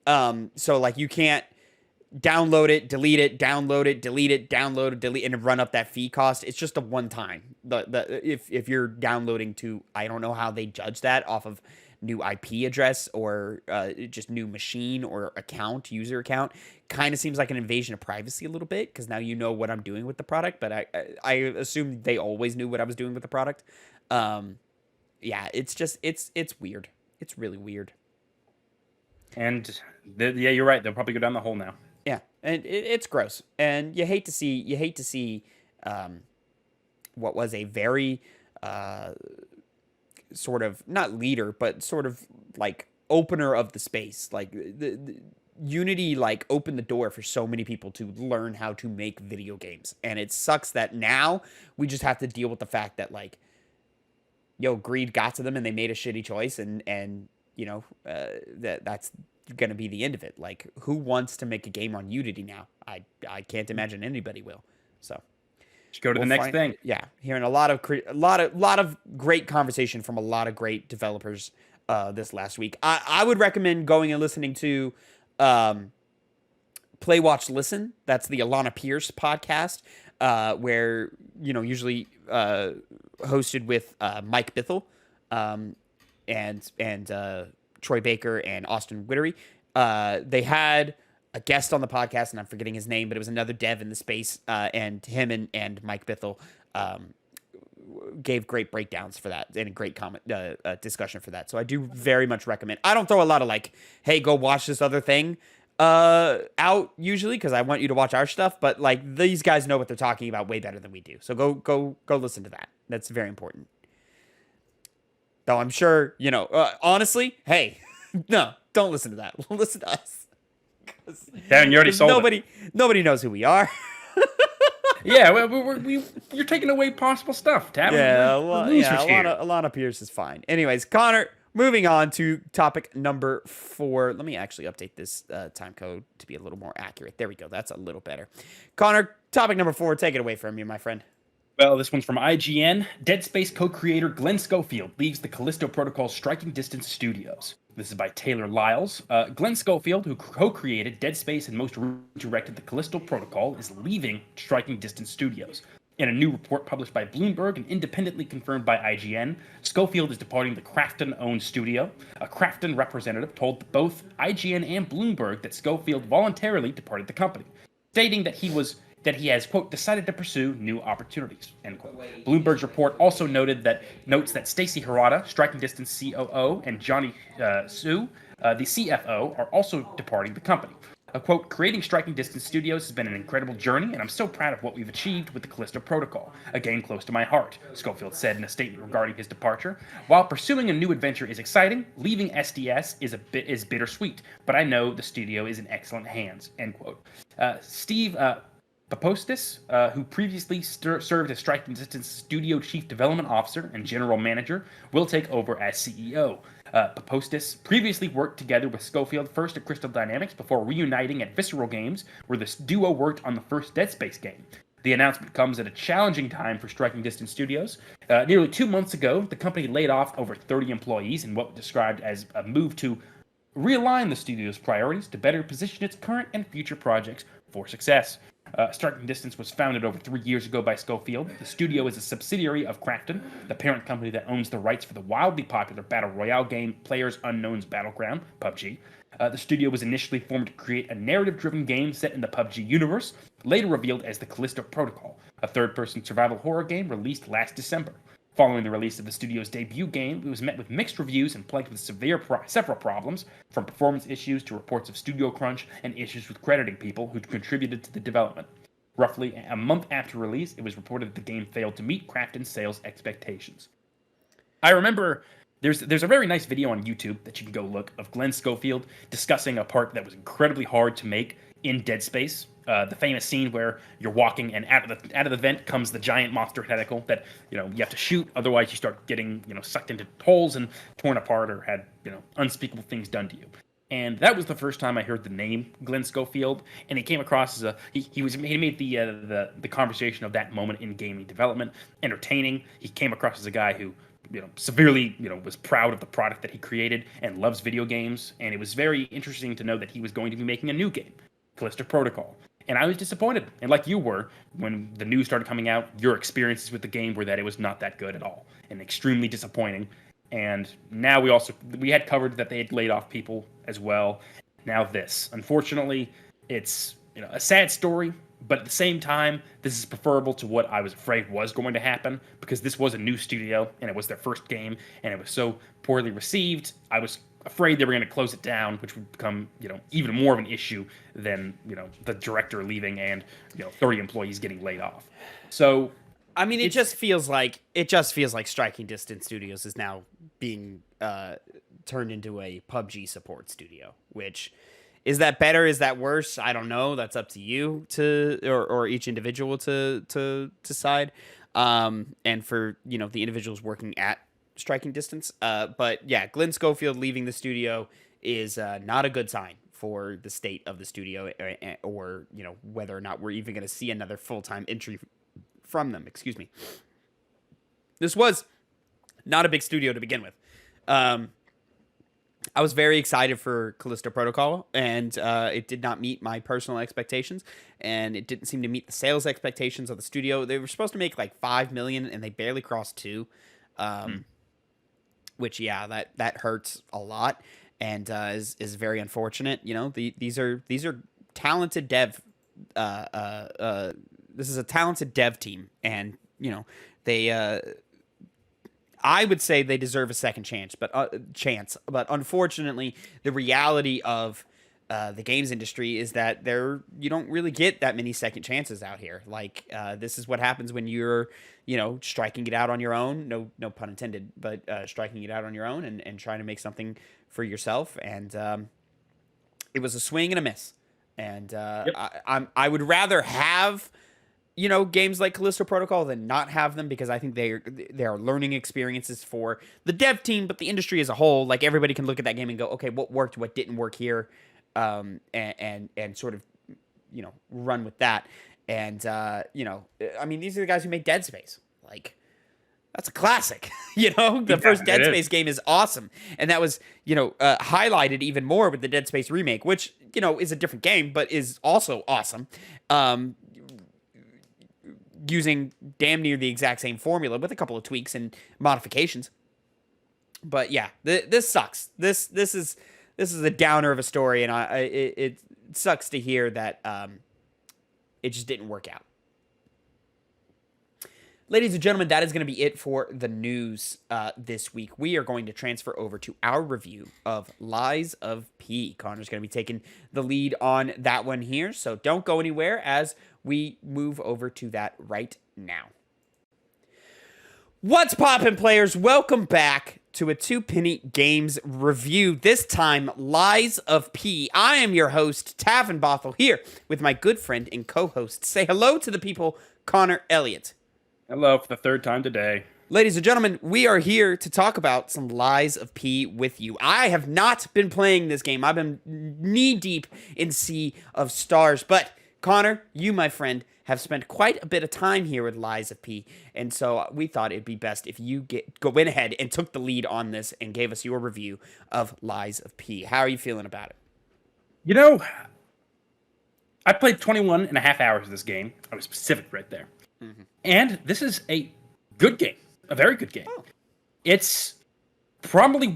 So like, you can't download it, delete it, download it, delete it, download it, delete, and run up that fee cost. It's just a one time. If you're downloading to, I don't know how they judge that off of new IP address or just new machine or user account. Kind of seems like an invasion of privacy a little bit, because now you know what I'm doing with the product, but I assume they always knew what I was doing with the product. Yeah, it's just it's weird. It's really weird. And yeah, you're right. They'll probably go down the hole now. Yeah, and it's gross, and you hate to see what was a very sort of, not leader, but sort of like opener of the space. Like, the Unity like opened the door for so many people to learn how to make video games, and it sucks that now we just have to deal with the fact that, like, greed got to them and they made a shitty choice, and that's going to be the end of it. Like, who wants to make a game on Unity now? I can't imagine anybody will. So just go to the next thing. Yeah, hearing a lot of great conversation from a lot of great developers this last week. I would recommend going and listening to Play Watch Listen. That's the Alana Pierce podcast, where usually hosted with Mike Bithell and Troy Baker and Austin Wittery. They had a guest on the podcast, and I'm forgetting his name, but it was another dev in the space, and him and Mike Bithell gave great breakdowns for that and a great comment discussion for that. So I do very much recommend. I don't throw a lot of like, hey, go watch this other thing out usually, because I want you to watch our stuff, but like, these guys know what they're talking about way better than we do. So go listen to that. That's very important. Though I'm sure, honestly, hey, no, don't listen to that. Listen to us. Darren, you already sold it. Nobody knows who we are. Yeah, you're taking away possible stuff, Tavin. Yeah, a lot of Pierce is fine. Anyways, Connor, moving on to topic number 4. Let me actually update this time code to be a little more accurate. There we go. That's a little better. Connor, topic number 4, take it away from you, my friend. Well, this one's from IGN. Dead Space co-creator Glenn Schofield leaves the Callisto Protocol's Striking Distance Studios. This is by Taylor Lyles. Glenn Schofield, who co-created Dead Space and most directed the Callisto Protocol, is leaving Striking Distance Studios. In a new report published by Bloomberg and independently confirmed by IGN, Schofield is departing the Krafton-owned studio. A Krafton representative told both IGN and Bloomberg that Schofield voluntarily departed the company, stating that he has, quote, decided to pursue new opportunities, end quote. Bloomberg's report also notes that Stacy Hirata, Striking Distance COO, and Johnny Su, the CFO, are also departing the company. Quote, creating Striking Distance Studios has been an incredible journey, and I'm so proud of what we've achieved with the Callisto Protocol, a game close to my heart, Schofield said in a statement regarding his departure. While pursuing a new adventure is exciting, leaving SDS is bittersweet, but I know the studio is in excellent hands, end quote. Steve Papostis, who previously served as Striking Distance Studio Chief Development Officer and General Manager, will take over as CEO. Papostis previously worked together with Schofield first at Crystal Dynamics before reuniting at Visceral Games, where the duo worked on the first Dead Space game. The announcement comes at a challenging time for Striking Distance Studios. Nearly 2 months ago, the company laid off over 30 employees in what was described as a move to realign the studio's priorities to better position its current and future projects for success. Striking Distance was founded over 3 years ago by Schofield. The studio is a subsidiary of Krafton, the parent company that owns the rights for the wildly popular battle royale game PlayerUnknown's Battleground, PUBG. The studio was initially formed to create a narrative-driven game set in the PUBG universe, later revealed as the Callisto Protocol, a third-person survival horror game released last December. Following the release of the studio's debut game, it was met with mixed reviews and plagued with several problems, from performance issues to reports of studio crunch and issues with crediting people who contributed to the development. Roughly a month after release, it was reported that the game failed to meet Krafton's sales expectations. I remember there's a very nice video on YouTube that you can go look of Glenn Schofield discussing a part that was incredibly hard to make in Dead Space. The famous scene where you're walking and out of the vent comes the giant monster tentacle that you have to shoot, otherwise you start getting sucked into holes and torn apart or had unspeakable things done to you. And that was the first time I heard the name Glenn Schofield, and he came across as he made the conversation of that moment in gaming development entertaining. He came across as a guy who severely was proud of the product that he created and loves video games, and it was very interesting to know that he was going to be making a new game, Callisto Protocol. And I was disappointed. And like you were, when the news started coming out, your experiences with the game were that it was not that good at all and extremely disappointing. And now we had covered that they had laid off people as well. Now this. Unfortunately, it's a sad story, but at the same time, this is preferable to what I was afraid was going to happen, because this was a new studio and it was their first game and it was so poorly received. I was afraid they were going to close it down, which would become even more of an issue than the director leaving and 30 employees getting laid off. So I mean, it just feels like Striking Distance Studios is now being turned into a PUBG support studio. Which, is that better? Is that worse? I don't know. That's up to you or each individual to decide. And for the individuals working at Striking Distance. But yeah, Glenn Schofield leaving the studio is not a good sign for the state of the studio, or whether or not we're even going to see another full-time entry from them. Excuse me. This was not a big studio to begin with. I was very excited for Callisto Protocol, and it did not meet my personal expectations, and it didn't seem to meet the sales expectations of the studio. They were supposed to make like $5 million, and they barely crossed $2 million. Which, yeah, that hurts a lot, and is very unfortunate. These are talented dev. This is a talented dev team, and they. I would say they deserve a second chance, but unfortunately, the reality of the games industry is that you don't really get that many second chances out here. Like, this is what happens when you're striking it out on your own. No pun intended, but striking it out on your own and trying to make something for yourself. And it was a swing and a miss. And yep. I would rather have games like Callisto Protocol than not have them, because I think they are learning experiences for the dev team, but the industry as a whole. Like, everybody can look at that game and go, okay, what worked, what didn't work here, and sort of run with that. And I mean, these are the guys who made Dead Space. Like, that's a classic. The first Dead Space game is awesome, and that was highlighted even more with the Dead Space remake, which is a different game but is also awesome. Using damn near the exact same formula with a couple of tweaks and modifications. But yeah, this sucks. This is a downer of a story, and it sucks to hear that it just didn't work out. Ladies and gentlemen, that is going to be it for the news this week. We are going to transfer over to our review of Lies of P. Connor's going to be taking the lead on that one here, so don't go anywhere as we move over to that right now. What's poppin', players? Welcome back to a two-penny games review. This time, Lies of P. I am your host, Tavin Bothel, here with my good friend and co-host. Say hello to the people, Connor Elliott. Hello for the third time today. Ladies and gentlemen, we are here to talk about some Lies of P with you. I have not been playing this game. I've been knee-deep in Sea of Stars. But, Connor, you, my friend, have spent quite a bit of time here with Lies of P, and so we thought it'd be best if you went ahead and took the lead on this and gave us your review of Lies of P. How are you feeling about it? You know, I played 21 and a half hours of this game. I was specific right there. Mm-hmm. And this is a good game, a very good game. Oh. It's probably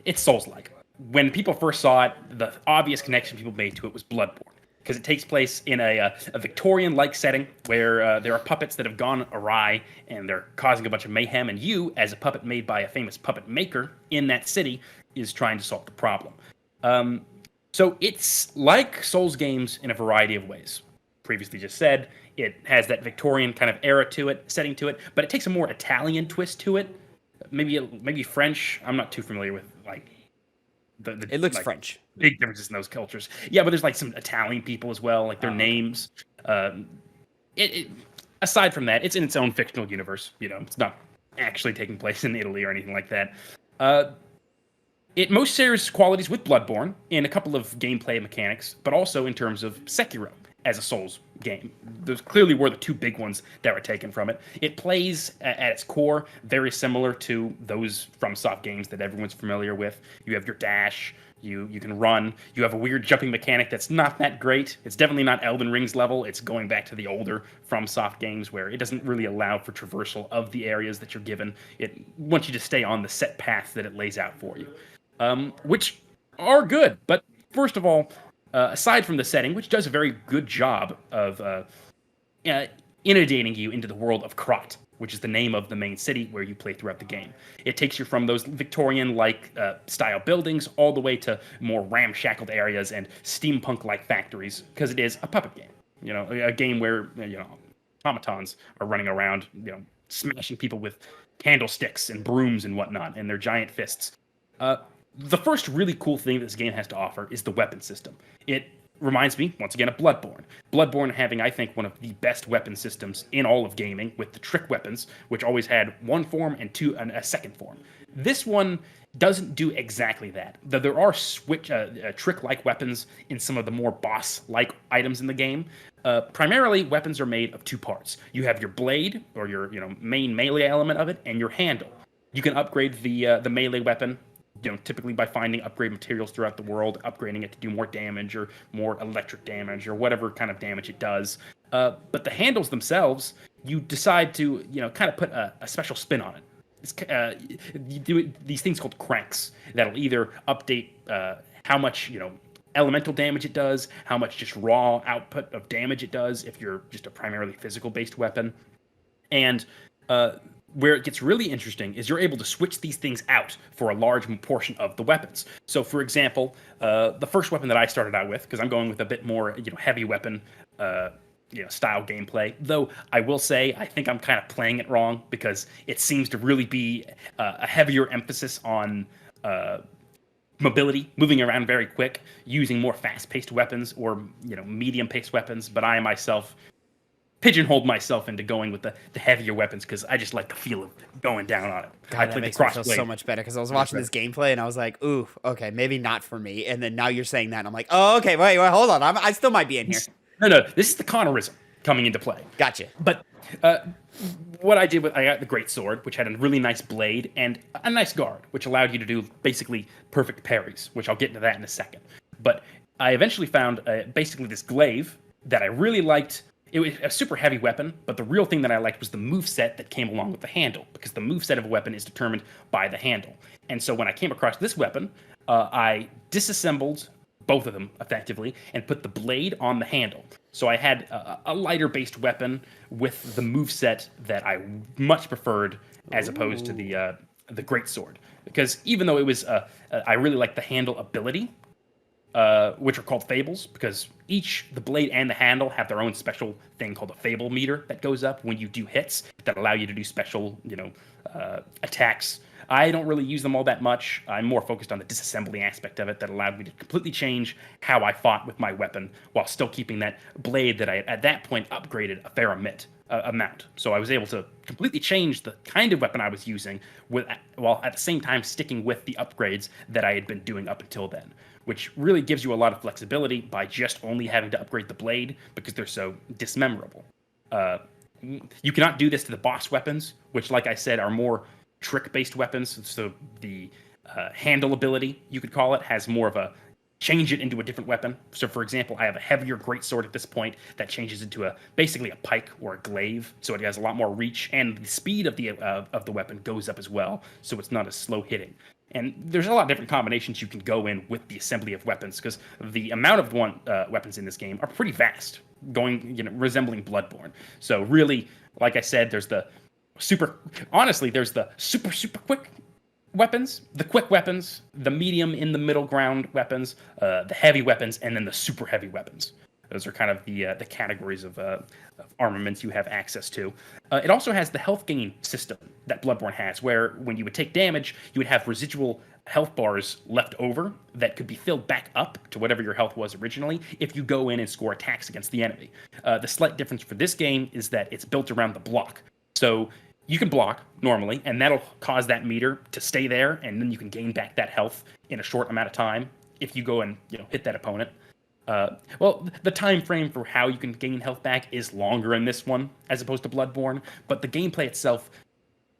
it's Souls-like. When people first saw it, the obvious connection people made to it was Bloodborne, because it takes place in a Victorian-like setting where there are puppets that have gone awry and they're causing a bunch of mayhem, and you, as a puppet made by a famous puppet maker in that city, is trying to solve the problem. So it's like Souls games in a variety of ways. Previously just said, it has that Victorian kind of era to it, setting to it, but it takes a more Italian twist to it. Maybe French. I'm not too familiar with, like, it looks like, French. Big differences in those cultures. Yeah, but there's like some Italian people as well, like their names. Aside from that, it's in its own fictional universe. You know, it's not actually taking place in Italy or anything like that. It most shares qualities with Bloodborne in a couple of gameplay mechanics, but also in terms of Sekiro as a Souls game. Those clearly were the two big ones that were taken from it. It plays at its core very similar to those FromSoft games that everyone's familiar with. You have your dash. You can run. You have a weird jumping mechanic that's not that great. It's definitely not Elden Ring's level. It's going back to the older FromSoft games where it doesn't really allow for traversal of the areas that you're given. It wants you to stay on the set path that it lays out for you, which are good. But first of all, aside from the setting, which does a very good job of inundating you into the world of Krat, which is the name of the main city where you play throughout the game. It takes you from those Victorian-like style buildings all the way to more ramshackled areas and steampunk-like factories, because it is a puppet game. You know, a game where, you know, automatons are running around, you know, smashing people with candlesticks and brooms and whatnot, and their giant fists. The first really cool thing this game has to offer is the weapon system. It reminds me, once again, of Bloodborne. Bloodborne having, I think, one of the best weapon systems in all of gaming, with the trick weapons, which always had one form and a second form. This one doesn't do exactly that. Though there are trick-like weapons in some of the more boss-like items in the game. Primarily, weapons are made of two parts. You have your blade, or your main melee element of it, and your handle. You can upgrade the melee weapon, typically by finding upgrade materials throughout the world, upgrading it to do more damage or more electric damage or whatever kind of damage it does. But the handles themselves, you decide to, kind of put a special spin on it. You do these things called cranks that'll either update how much, elemental damage it does, how much just raw output of damage it does if you're just a primarily physical-based weapon. And where it gets really interesting is you're able to switch these things out for a large portion of the weapons. So, for example, the first weapon that I started out with, because I'm going with a bit more, heavy weapon, style gameplay. Though I will say, I think I'm kind of playing it wrong, because it seems to really be a heavier emphasis on mobility, moving around very quick, using more fast-paced weapons or medium-paced weapons. But I myself pigeonholed myself into going with the heavier weapons because I just like the feel of going down on it. God, that makes me feel so much better, because I was watching this gameplay and I was like, ooh, okay, maybe not for me. And then now you're saying that and I'm like, oh, okay, wait, hold on. I still might be in here. No, this is the Connorism coming into play. Gotcha. But what I did I got the Great Sword, which had a really nice blade and a nice guard, which allowed you to do basically perfect parries, which I'll get into that in a second. But I eventually found basically this glaive that I really liked. It was a super heavy weapon, but the real thing that I liked was the moveset that came along with the handle, because the moveset of a weapon is determined by the handle. And so when I came across this weapon, I disassembled both of them effectively and put the blade on the handle. So I had a lighter-based weapon with the moveset that I much preferred as opposed to the Great Sword. Because even though it was, I really liked the handle ability, which are called fables, because the blade and the handle have their own special thing called a fable meter that goes up when you do hits that allow you to do special, attacks I don't really use them all that much. I'm more focused on the disassembly aspect of it that allowed me to completely change how I fought with my weapon while still keeping that blade that I, at that point, upgraded a fair amount. So I was able to completely change the kind of weapon I was using while at the same time sticking with the upgrades that I had been doing up until then, which really gives you a lot of flexibility by just only having to upgrade the blade because they're so dismemberable. You cannot do this to the boss weapons, which, like I said, are more trick-based weapons. So the handle ability, you could call it, has more of a change it into a different weapon. So, for example, I have a heavier greatsword at this point that changes into basically a pike or a glaive. So it has a lot more reach, and the speed of the weapon goes up as well. So it's not as slow hitting. And there's a lot of different combinations you can go in with the assembly of weapons because the amount of weapons in this game are pretty vast, resembling Bloodborne. So really, like I said, there's the super quick weapons, the quick weapons, the medium in the middle ground weapons, the heavy weapons, and then the super heavy weapons. Those are kind of the categories of armaments you have access to. It also has the health gain system that Bloodborne has, where when you would take damage, you would have residual health bars left over that could be filled back up to whatever your health was originally if you go in and score attacks against the enemy. The slight difference for this game is that it's built around the block. So you can block normally, and that'll cause that meter to stay there, and then you can gain back that health in a short amount of time if you go and hit that opponent. Well, the time frame for how you can gain health back is longer in this one as opposed to Bloodborne, but the gameplay itself,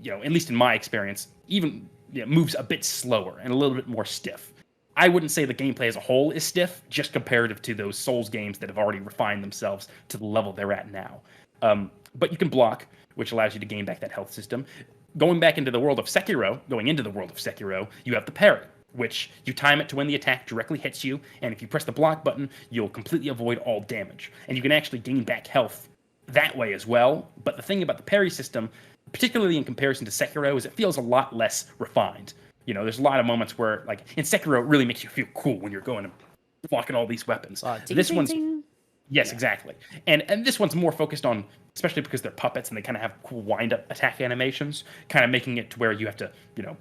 at least in my experience, even moves a bit slower and a little bit more stiff. I wouldn't say the gameplay as a whole is stiff, just comparative to those Souls games that have already refined themselves to the level they're at now. But you can block, which allows you to gain back that health system. Going into the world of Sekiro, you have the parry, which you time it to when the attack directly hits you, and if you press the block button, you'll completely avoid all damage. And you can actually gain back health that way as well. But the thing about the parry system, particularly in comparison to Sekiro, is it feels a lot less refined. There's a lot of moments where, like, in Sekiro, it really makes you feel cool when you're going and blocking all these weapons. This one's... Yes, yeah. Exactly. And this one's more focused on, especially because they're puppets and they kind of have cool wind-up attack animations, kind of making it to where you have to,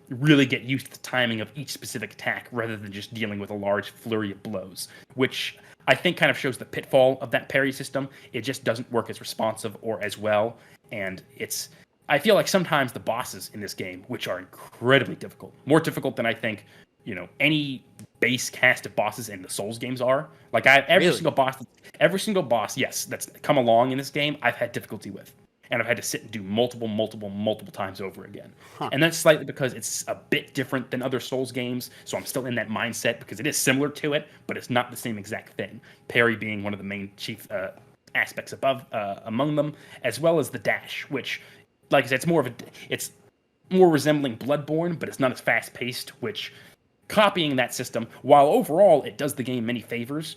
really get used to the timing of each specific attack rather than just dealing with a large flurry of blows, which I think kind of shows the pitfall of that parry system. It just doesn't work as responsive or as well, and I feel like sometimes the bosses in this game, which are incredibly difficult, more difficult than I think, any base cast of bosses in the Souls games are. Like every single boss, yes, that's come along in this game, I've had difficulty with, and I've had to sit and do multiple times over again. And that's slightly because it's a bit different than other Souls games, so I'm still in that mindset because it is similar to it, but it's not the same exact thing. Parry being one of the main chief aspects among them, as well as the dash, which, like I said, it's more resembling Bloodborne, but it's not as fast paced, which, copying that system, while overall it does the game many favors,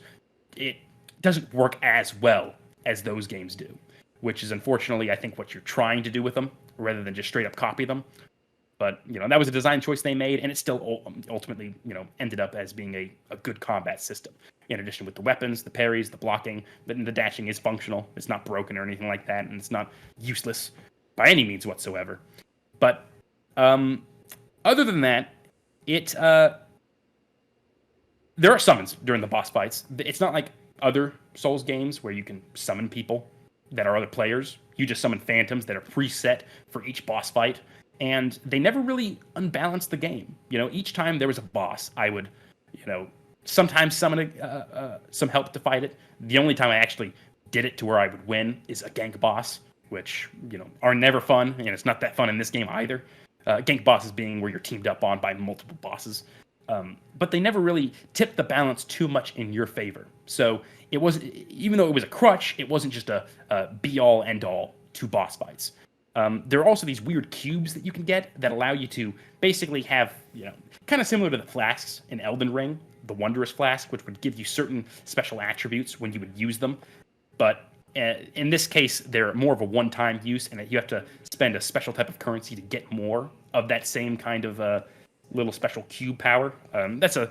it doesn't work as well as those games do, which is unfortunately, I think, what you're trying to do with them, rather than just straight up copy them. But, that was a design choice they made, and it still ultimately, ended up as being a good combat system. In addition with the weapons, the parries, the blocking, the dashing is functional. It's not broken or anything like that, and it's not useless by any means whatsoever. But other than that, there are summons during the boss fights. It's not like other Souls games where you can summon people that are other players. You just summon phantoms that are preset for each boss fight, and they never really unbalance the game. Each time there was a boss, I would, sometimes summon some help to fight it. The only time I actually did it to where I would win is a gank boss, which, are never fun, and it's not that fun in this game either. Gank bosses being where you're teamed up on by multiple bosses. But they never really tipped the balance too much in your favor. So it was, even though it was a crutch, it wasn't just a be-all, end-all to boss fights. There are also these weird cubes that you can get that allow you to basically have, kind of similar to the flasks in Elden Ring, the Wondrous Flask, which would give you certain special attributes when you would use them. But in this case, they're more of a one-time use, and you have to spend a special type of currency to get more of that same kind of little special cube power. That's a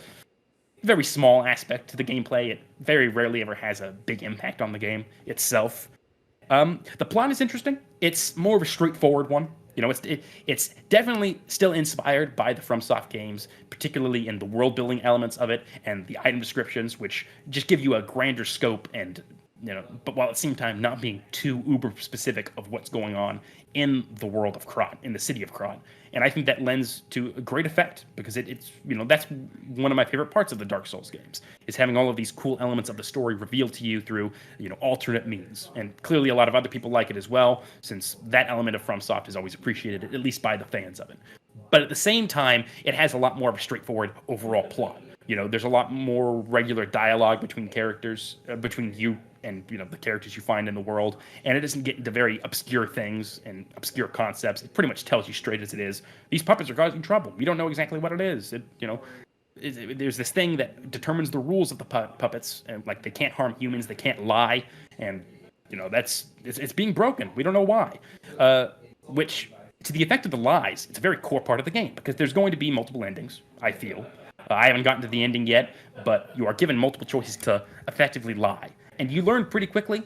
very small aspect to the gameplay. It very rarely ever has a big impact on the game itself. The plot is interesting. It's more of a straightforward one. It's definitely still inspired by the FromSoft games, particularly in the world building elements of it and the item descriptions, which just give you a grander scope and but while at the same time not being too uber specific of what's going on in the world of Kron, in the city of Kron. And I think that lends to a great effect because it's that's one of my favorite parts of the Dark Souls games is having all of these cool elements of the story revealed to you through alternate means. And clearly a lot of other people like it as well, since that element of FromSoft is always appreciated, at least by the fans of it. But at the same time, it has a lot more of a straightforward overall plot. There's a lot more regular dialogue between characters, between you and the characters you find in the world, and it doesn't get into very obscure things and obscure concepts. It pretty much tells you straight as it is. These puppets are causing trouble. We don't know exactly what it is. There's this thing that determines the rules of the puppets, and like they can't harm humans, they can't lie, and it's being broken. We don't know why. Which to the effect of the lies, it's a very core part of the game because there's going to be multiple endings. I feel. I haven't gotten to the ending yet, but you are given multiple choices to effectively lie. And you learn pretty quickly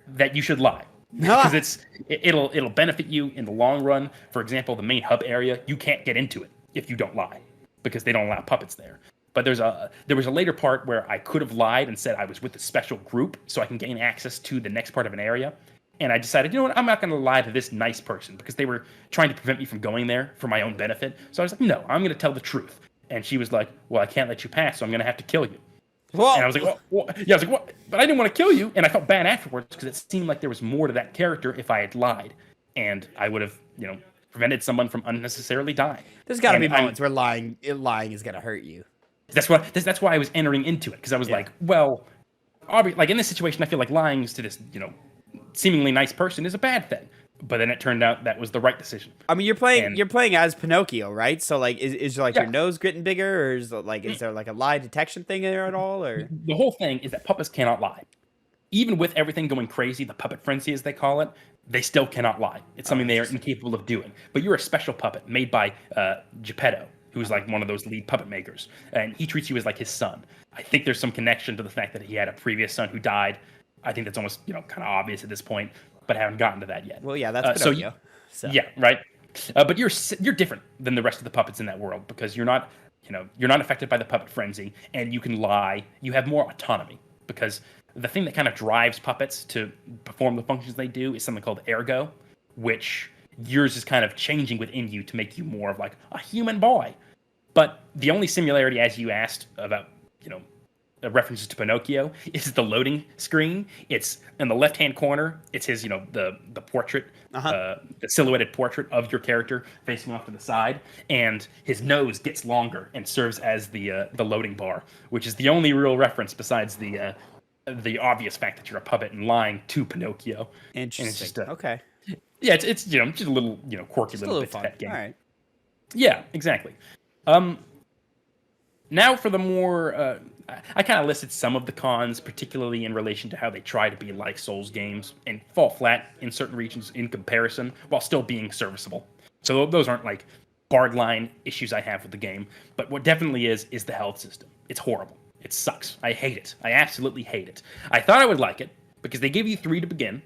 that you should lie because it'll benefit you in the long run. For example, the main hub area, you can't get into it if you don't lie because they don't allow puppets there. But there was a later part where I could have lied and said I was with a special group so I can gain access to the next part of an area. And I decided, I'm not going to lie to this nice person because they were trying to prevent me from going there for my own benefit. So I was like, no, I'm going to tell the truth. And she was like, well, I can't let you pass, so I'm going to have to kill you. Whoa. And I was like, yeah, I was like, what? But I didn't want to kill you. And I felt bad afterwards because it seemed like there was more to that character if I had lied. And I would have, prevented someone from unnecessarily dying. There's got to be moments where lying is going to hurt you. That's why I was entering into it. Because I was like, well, like in this situation, I feel like lying to this, seemingly nice person is a bad thing. But then it turned out that was the right decision. I mean, you're playing as Pinocchio, right? So like, is your nose getting bigger, or is there like a lie detection thing there at all? Or the whole thing is that puppets cannot lie, even with everything going crazy, the puppet frenzy as they call it. They still cannot lie. It's something they are incapable of doing. But you're a special puppet made by Geppetto, who's like one of those lead puppet makers, and he treats you as like his son. I think there's some connection to the fact that he had a previous son who died. I think that's almost kind of obvious at this point. But I haven't gotten to that yet. Well, yeah, that's Pinocchio. So. Yeah, right. But you're different than the rest of the puppets in that world because you're not affected by the puppet frenzy, and you can lie. You have more autonomy because the thing that kind of drives puppets to perform the functions they do is something called ergo, which yours is kind of changing within you to make you more of like a human boy. But the only similarity, as you asked about, references to Pinocchio, is the loading screen. It's in the left-hand corner. It's his, the portrait, the silhouetted portrait of your character facing off to the side, and his nose gets longer and serves as the loading bar, which is the only real reference besides the obvious fact that you're a puppet and lying to Pinocchio. Interesting. And it's just okay. Yeah, it's just a little quirky little bit to that game. All right. Yeah, exactly. Now for the more, I kind of listed some of the cons, particularly in relation to how they try to be like Souls games and fall flat in certain regions in comparison, while still being serviceable. So those aren't like hard line issues I have with the game, but what definitely is the health system. It's horrible. It sucks. I hate it. I absolutely hate it. I thought I would like it because they give you 3 to begin,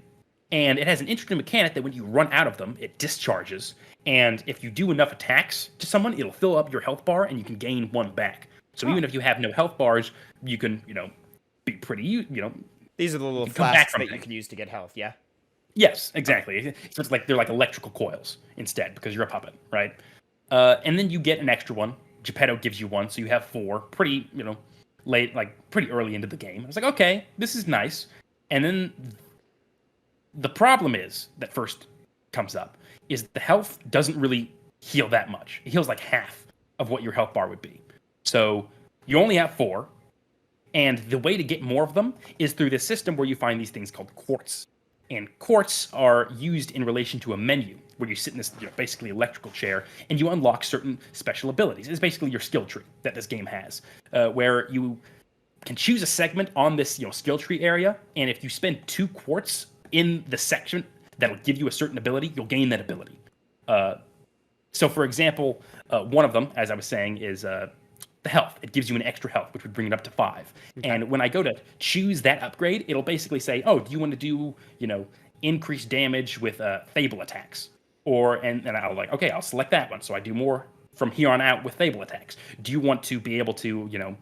and it has an interesting mechanic that when you run out of them, it discharges, and if you do enough attacks to someone, it'll fill up your health bar and you can gain 1 back. So even if you have no health bars, you can, be pretty, These are the little flasks that you can use to get health, yeah? Yes, exactly. So it's like they're like electrical coils instead because you're a puppet, right? And then you get an extra one. Geppetto gives you 1, so you have 4. Pretty, late, like pretty early into the game. I was like, okay, this is nice. And then the problem that first comes up is the health doesn't really heal that much. It heals like half of what your health bar would be. So you only have 4, and the way to get more of them is through this system where you find these things called quartz. And quartz are used in relation to a menu where you sit in this basically electrical chair and you unlock certain special abilities. It's basically your skill tree that this game has, where you can choose a segment on this skill tree area, and if you spend 2 quartz in the section that'll give you a certain ability, you'll gain that ability. So for example, one of them, as I was saying, is the health. It gives you an extra health, which would bring it up to 5. Okay. And when I go to choose that upgrade, it'll basically say, oh, do you want to do, increased damage with Fable attacks? And I'll like, okay, I'll select that one. So I do more from here on out with Fable attacks. Do you want to be able to,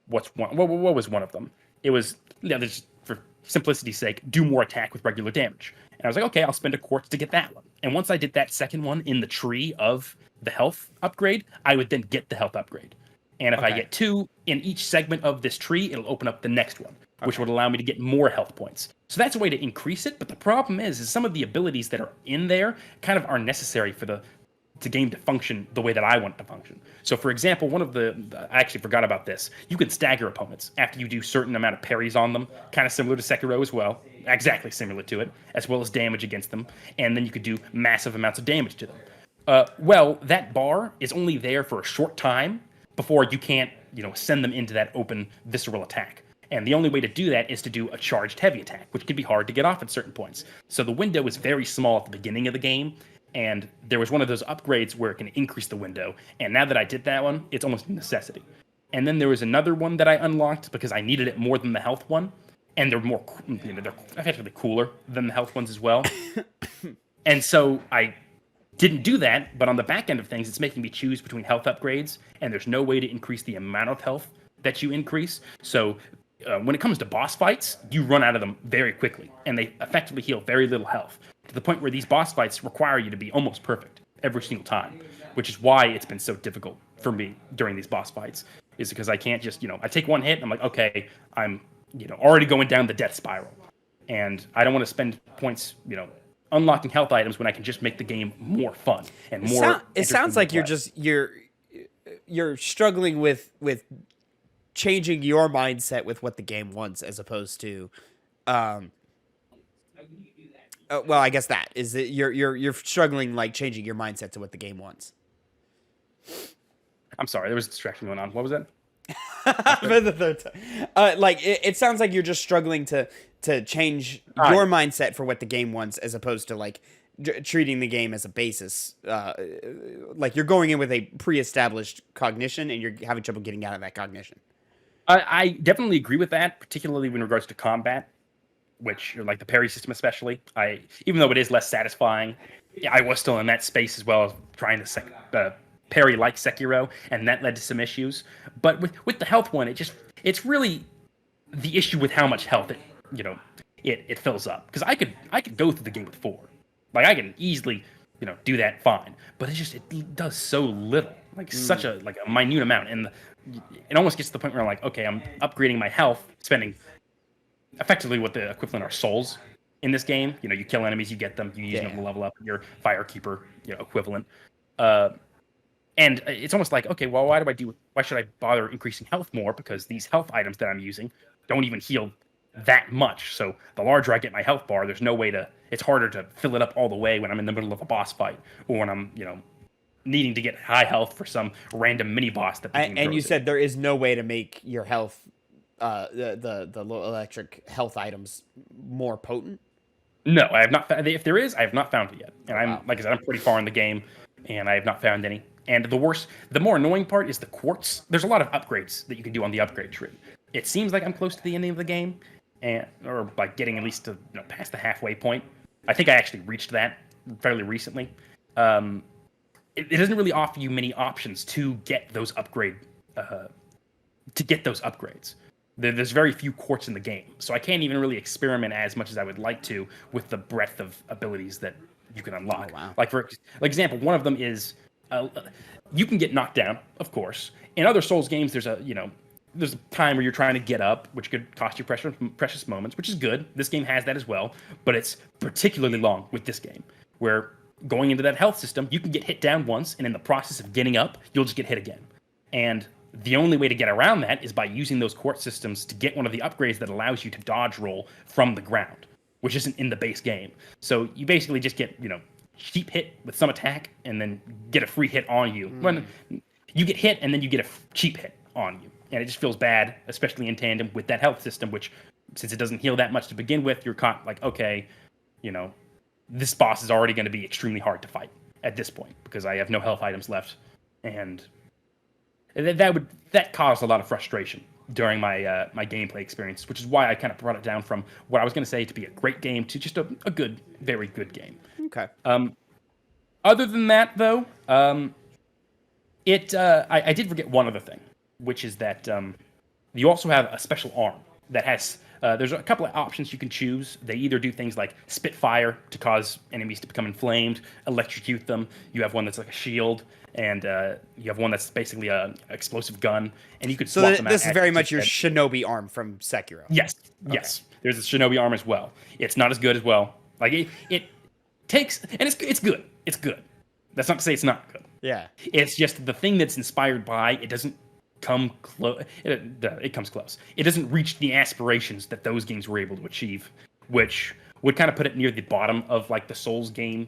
what was one of them? It was, there's, for simplicity's sake, do more attack with regular damage. And I was like, okay, I'll spend a quartz to get that one. And once I did that second one in the tree of the health upgrade, I would then get the health upgrade. And if I get 2 in each segment of this tree, it'll open up the next one, which would allow me to get more health points. So that's a way to increase it. But the problem is some of the abilities that are in there kind of are necessary for the game to function the way that I want it to function. So, for example, I actually forgot about this. You can stagger opponents after you do certain amount of parries on them, kind of similar to Sekiro as well, exactly similar to it, as well as damage against them. And then you could do massive amounts of damage to them. Well, that bar is only there for a short time before you can't, send them into that open visceral attack. And the only way to do that is to do a charged heavy attack, which can be hard to get off at certain points. So the window is very small at the beginning of the game, and there was one of those upgrades where it can increase the window. And now that I did that one, it's almost a necessity. And then there was another one that I unlocked because I needed it more than the health one, and they're more, they're effectively cooler than the health ones as well. And so I didn't do that, but on the back end of things, it's making me choose between health upgrades, and there's no way to increase the amount of health that you increase. So when it comes to boss fights, you run out of them very quickly, and they effectively heal very little health, to the point where these boss fights require you to be almost perfect every single time, which is why it's been so difficult for me during these boss fights, is because I can't just, I take one hit, and I'm like, okay, I'm, already going down the death spiral, and I don't want to spend points, unlocking health items when I can just make the game more fun and more. It sounds like you're struggling with changing your mindset with what the game wants, as opposed to, well, I guess that is that you're struggling, like, changing your mindset to what the game wants. I'm sorry, there was a distraction going on. What was that? For the third time. Like, it sounds like you're just struggling to change your mindset for what the game wants, as opposed to, like, treating the game as a basis. Like, you're going in with a pre-established cognition, and you're having trouble getting out of that cognition. I definitely agree with that, particularly in regards to combat, which, like, the parry system especially. Even though it is less satisfying, I was still in that space as well, as trying to parry like Sekiro, and that led to some issues. But with the health one, it's really the issue with how much health it fills up. Because I could go through the game with 4. Like, I can easily, do that fine. But it does so little. Like, such a minute amount. And it almost gets to the point where I'm like, okay, I'm upgrading my health, spending effectively what the equivalent are souls in this game. You kill enemies, you get them, you use them to level up your Firekeeper, equivalent. And it's almost like, okay, well, why should I bother increasing health more? Because these health items that I'm using don't even heal that much. So the larger I get my health bar, there's no way it's harder to fill it up all the way when I'm in the middle of a boss fight, or when I'm, needing to get high health for some random mini boss that the game and you said in. there is no way to make your health, the low electric health items more potent? No, I have not. If there is, I have not found it yet. And like I said, I'm pretty far in the game, and I have not found any. And the more annoying part is the quartz. There's a lot of upgrades that you can do on the upgrade tree. It seems like I'm close to the ending of the game, or like getting at least to past the halfway point. I think I actually reached that fairly recently. It doesn't really offer you many options to get those upgrades. There's very few quartz in the game, so I can't even really experiment as much as I would like to with the breadth of abilities that you can unlock. Oh, wow. Like, for example, one of them is you can get knocked down, of course. In other Souls games, there's a time where you're trying to get up, which could cost you precious moments, which is good. This game has that as well, but it's particularly long with this game, where going into that health system, you can get hit down once, and in the process of getting up, you'll just get hit again. And the only way to get around that is by using those quartz systems to get one of the upgrades that allows you to dodge roll from the ground, which isn't in the base game. So you basically just get, cheap hit with some attack, and then get a free hit on you. When you get hit, and then you get a cheap hit on you. And it just feels bad, especially in tandem with that health system, which, since it doesn't heal that much to begin with, you're caught like, okay, this boss is already going to be extremely hard to fight at this point, because I have no health items left. And That caused a lot of frustration during my gameplay experience, which is why I kind of brought it down from what I was going to say to be a great game to just a good, very good game. Okay. Other than that, though, I did forget one other thing, which is that you also have a special arm that has. There's a couple of options you can choose. They either do things like spit fire to cause enemies to become inflamed, electrocute them. You have one that's like a shield, and you have one that's basically a explosive gun. And you could swap them out. This is very much your shinobi arm from Sekiro. Yes, okay. Yes. There's a shinobi arm as well. It's not as good as well. Like it takes, and it's good. It's good. That's not to say it's not good. Yeah. It's just the thing that's inspired by it doesn't come close. It comes close. It doesn't reach the aspirations that those games were able to achieve, which would kind of put it near the bottom of like the Souls game,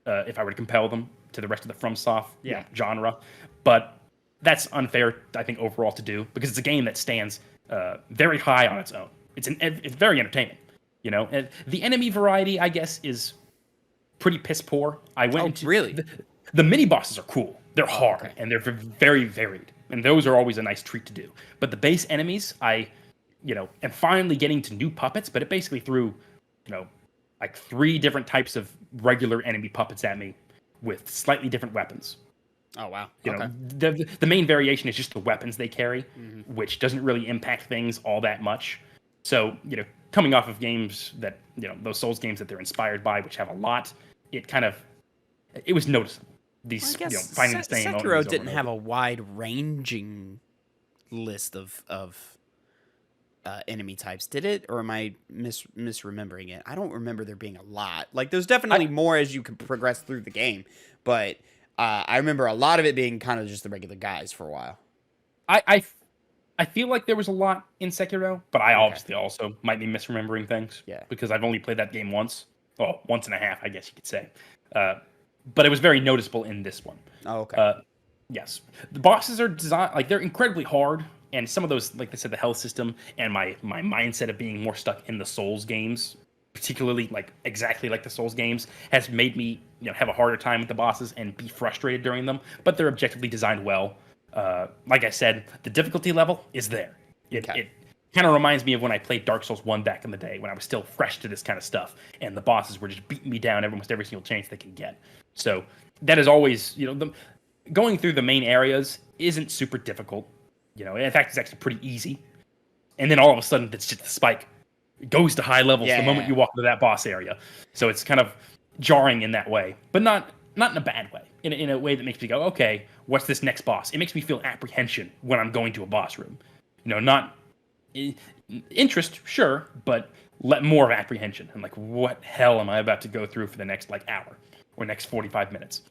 if I were to compare them to the rest of the FromSoft genre. But that's unfair, I think, overall to do, because it's a game that stands very high on its own. It's very entertaining, you know. And the enemy variety, I guess, is pretty piss poor. Really? The mini bosses are cool. They're hard and they're very varied, and those are always a nice treat to do. But the base enemies, am finally getting to new puppets, but it basically threw, like 3 different types of regular enemy puppets at me with slightly different weapons. Oh wow! The main variation is just the weapons they carry, which doesn't really impact things all that much. So coming off of games that those Souls games that they're inspired by, which have a lot, it was noticeable. These finding the same. Sekiro didn't have a wide-ranging list of enemy types, did it? Or am I misremembering it? I don't remember there being a lot. Like, there's definitely more as you can progress through the game, but I remember a lot of it being kind of just the regular guys for a while. I feel like there was a lot in Sekiro, but I obviously also might be misremembering things. Yeah. Because I've only played that game once. Well, once and a half, I guess you could say. But it was very noticeable in this one. Oh, okay. Yes. The bosses are designed, like, they're incredibly hard, and some of those, like they said, the health system and my mindset of being more stuck in the Souls games, particularly like exactly like the Souls games, has made me have a harder time with the bosses and be frustrated during them. But they're objectively designed well. Like I said, the difficulty level is there. It kind of reminds me of when I played Dark Souls 1 back in the day, when I was still fresh to this kind of stuff, and the bosses were just beating me down almost every single chance they can get. So that is always, going through the main areas isn't super difficult. In fact, it's actually pretty easy. And then all of a sudden, it's just the spike. It goes to high levels the moment you walk into that boss area. So it's kind of jarring in that way, but not in a bad way. In a way that makes me go, okay, what's this next boss? It makes me feel apprehension when I'm going to a boss room. Not interest, sure, but more of apprehension. I'm like, what hell am I about to go through for the next hour or next 45 minutes?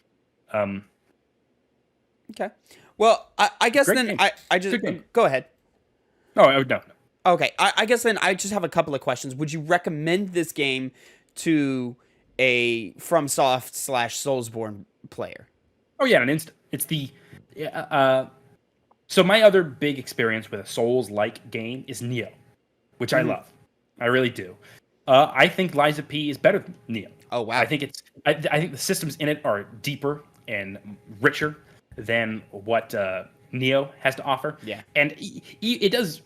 Okay. Well, I guess then game. I just go ahead. Oh no. Okay, I guess then I just have a couple of questions. Would you recommend this game to a FromSoft / Soulsborne player? Oh yeah, an instant. It's the so my other big experience with a Souls-like game is Nioh, which I love. I really do. I think Lies of P is better than Nioh. Oh wow! I think the systems in it are deeper and richer than what Nioh has to offer. Yeah, and it does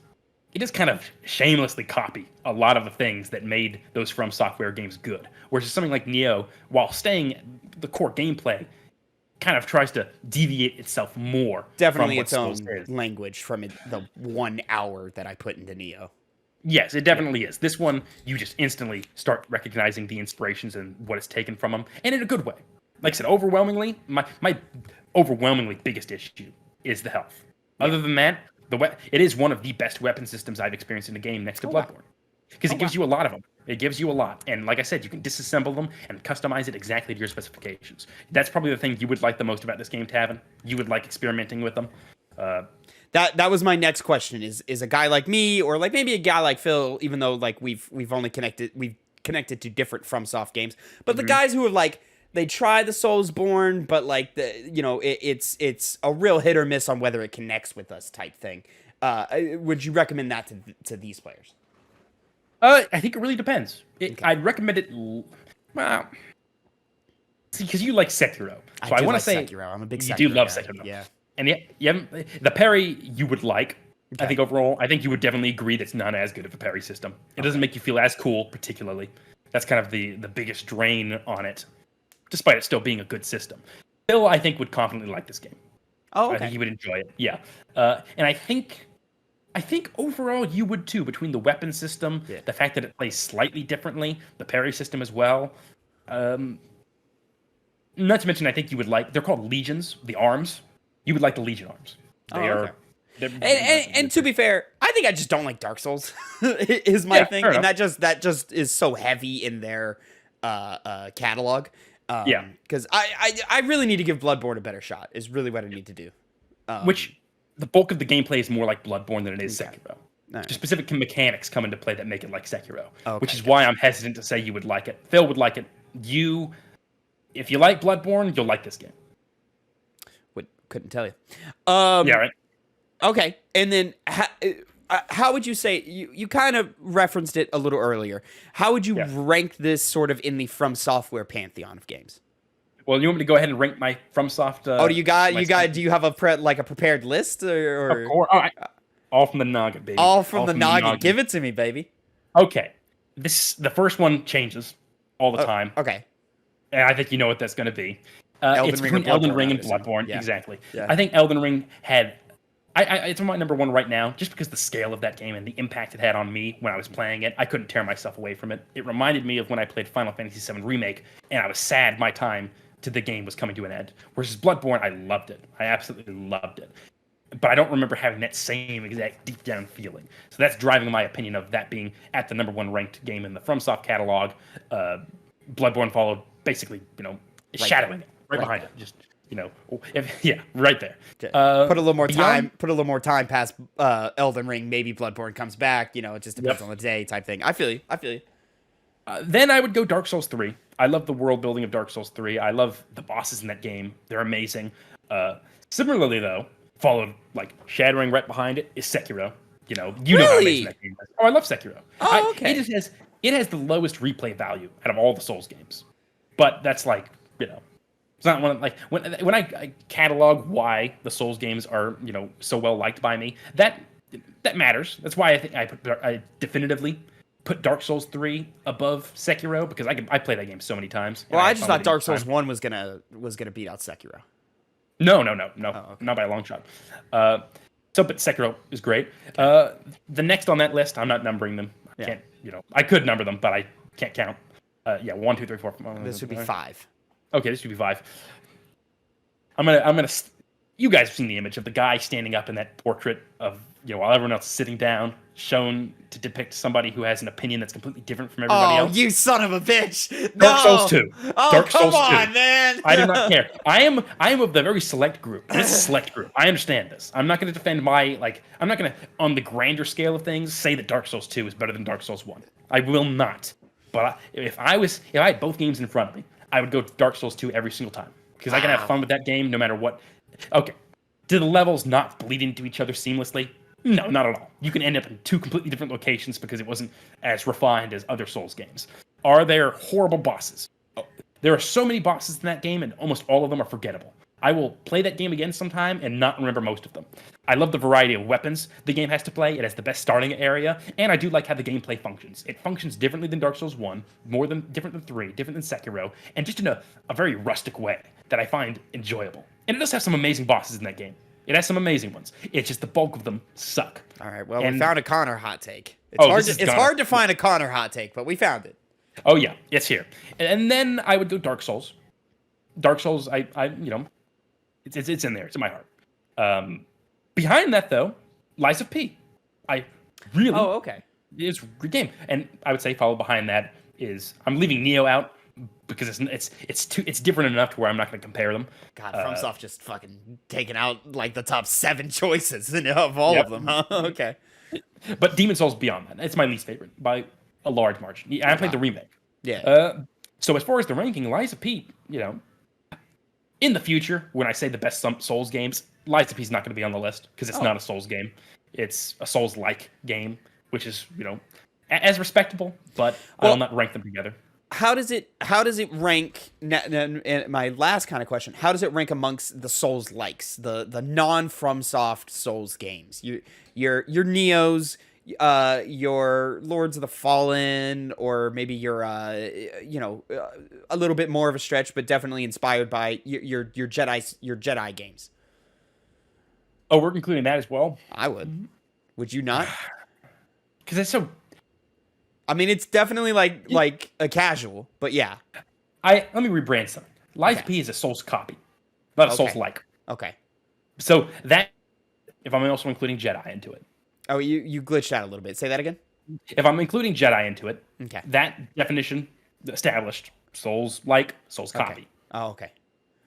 kind of shamelessly copy a lot of the things that made those From Software games good. Whereas something like Nioh, while staying the core gameplay, kind of tries to deviate itself more. Definitely from its own language from the 1 hour that I put into Nioh. Yes, it definitely is. This one, you just instantly start recognizing the inspirations and what it's taken from them, and in a good way. Like I said, overwhelmingly, my overwhelmingly biggest issue is the health. Other than that, it is one of the best weapon systems I've experienced in a game next to Bloodborne. Because it gives you a lot of them. It gives you a lot. And like I said, you can disassemble them and customize it exactly to your specifications. That's probably the thing you would like the most about this game, Tavin. You would like experimenting with them. That was my next question. Is a guy like me, or like maybe a guy like Phil, even though like we've connected to different FromSoft games, but the guys who are like, they try the Soulsborne, but like it's a real hit or miss on whether it connects with us type thing. Would you recommend that to these players? I think it really depends. I'd recommend it. Well, see, because you like Sekiro, so I want to say Sekiro. I'm a big Sekiro you do love guy. Sekiro. Yeah. And the parry you would like. Okay. I think overall, I think you would definitely agree that's not as good of a parry system. It doesn't make you feel as cool, particularly. That's kind of the biggest drain on it, despite it still being a good system. Phil, I think, would confidently like this game. Oh, okay. I think he would enjoy it. Yeah, and I think overall you would too. Between the weapon system, the fact that it plays slightly differently, the parry system as well. Not to mention, I think you would like. They're called legions, the arms. You would like the legion arms. They are. And to be fair, I think I just don't like Dark Souls. Is my thing, and that just is so heavy in their catalog. Because I really need to give Bloodborne a better shot. Is really what I need to do. Which the bulk of the gameplay is more like Bloodborne than it is Sekiro. Right. Just specific mechanics come into play that make it like Sekiro, which is why I'm hesitant to say you would like it. Phil would like it. If you like Bloodborne, you'll like this game. Couldn't tell you. Yeah, right. Okay, and then how would you say you kind of referenced it a little earlier? How would you rank this sort of in the From Software pantheon of games? Well, you want me to go ahead and rank my FromSoft? Do you have a prepared list or? Of course, all from the noggin, baby. All from the noggin. Give it to me, baby. Okay, the first one changes all the time. Okay, and I think you know what that's going to be. It's between Elden Ring and Bloodborne. Yeah. Exactly. Yeah. I think Elden Ring had. It's my number one right now, just because the scale of that game and the impact it had on me when I was playing it. I couldn't tear myself away from it. It reminded me of when I played Final Fantasy VII Remake, and I was sad my time to the game was coming to an end. Whereas Bloodborne, I loved it. I absolutely loved it. But I don't remember having that same exact deep down feeling. So that's driving my opinion of that being at the number one ranked game in the FromSoft catalog. Bloodborne followed, basically, shadowing it. Right behind it, just right there. Put a little more time. Put a little more time past Elden Ring. Maybe Bloodborne comes back. It just depends on the day, type thing. I feel you. Then I would go Dark Souls 3. I love the world building of Dark Souls 3. I love the bosses in that game. They're amazing. Similarly, though, followed like shadowing right behind it is Sekiro. Know how amazing that game is. Oh, I love Sekiro. Oh, okay. It has the lowest replay value out of all the Souls games, but that's like It's not when I catalog why the Souls games are so well liked by me. That matters. That's why I think I definitively put Dark Souls 3 above Sekiro, because I played that game so many times. Well, I just thought Dark Souls 1 was gonna beat out Sekiro. No, not by a long shot. But Sekiro is great. Okay. The next on that list, I'm not numbering them. I can't. I could number them, but I can't count. 1, 2, 3, 4. This would be 5. Okay, this should be 5. I'm gonna. You guys have seen the image of the guy standing up in that portrait of while everyone else is sitting down, shown to depict somebody who has an opinion that's completely different from everybody else. Oh, you son of a bitch! Dark Souls 2. Oh, Dark come Souls on, 2. man! I do not care. I am of the very select group. This is a select group. I understand this. I'm not going to defend I'm not going to, on the grander scale of things, say that Dark Souls 2 is better than Dark Souls 1. I will not. But if I had both games in front of me, I would go Dark Souls 2 every single time, because I can have fun with that game no matter what. Okay, do the levels not bleed into each other seamlessly? No, not at all. You can end up in 2 completely different locations because it wasn't as refined as other Souls games. Are there horrible bosses? Oh, there are so many bosses in that game, and almost all of them are forgettable. I will play that game again sometime and not remember most of them. I love the variety of weapons the game has to play. It has the best starting area, and I do like how the gameplay functions. It functions differently than Dark Souls 1, different than 3, different than Sekiro, and just in a very rustic way that I find enjoyable. And it does have some amazing bosses in that game. It has some amazing ones. It's just the bulk of them suck. All right, well, we found a Connor hot take. It's hard to find a Connor hot take, but we found it. Oh, yeah, it's here. And then I would go Dark Souls. Dark Souls, it's in there. It's in my heart. Behind that, though, Lies of P. It's a good game. And I would say followed behind that is, I'm leaving Neo out because it's different enough to where I'm not going to compare them. God, FromSoft just fucking taking out like the top 7 choices of all of them, huh? Okay. But Demon's Souls beyond that. It's my least favorite by a large margin. I played the remake. Yeah. So as far as the ranking, Lies of P, in the future, when I say the best Souls games, Lies of P is not going to be on the list because it's not a Souls game. It's a Souls-like game, which is, as respectable, but I will not rank them together. how does it rank? And my last kind of question: how does it rank amongst the Souls likes, the non FromSoft Souls games? Your Neos, your Lords of the Fallen, or maybe your a little bit more of a stretch, but definitely inspired by your Jedi games. Oh, we're including that as well. I would. Would you not? Because it's so. I mean, it's definitely like a casual, but yeah. Let me rebrand something. Lies of P is a Souls copy, not a Souls like. Okay. So that, if I'm also including Jedi into it. Oh, you glitched out a little bit. Say that again. If I'm including Jedi into it, okay, that definition established Souls like, Souls copy. Okay. Oh, okay.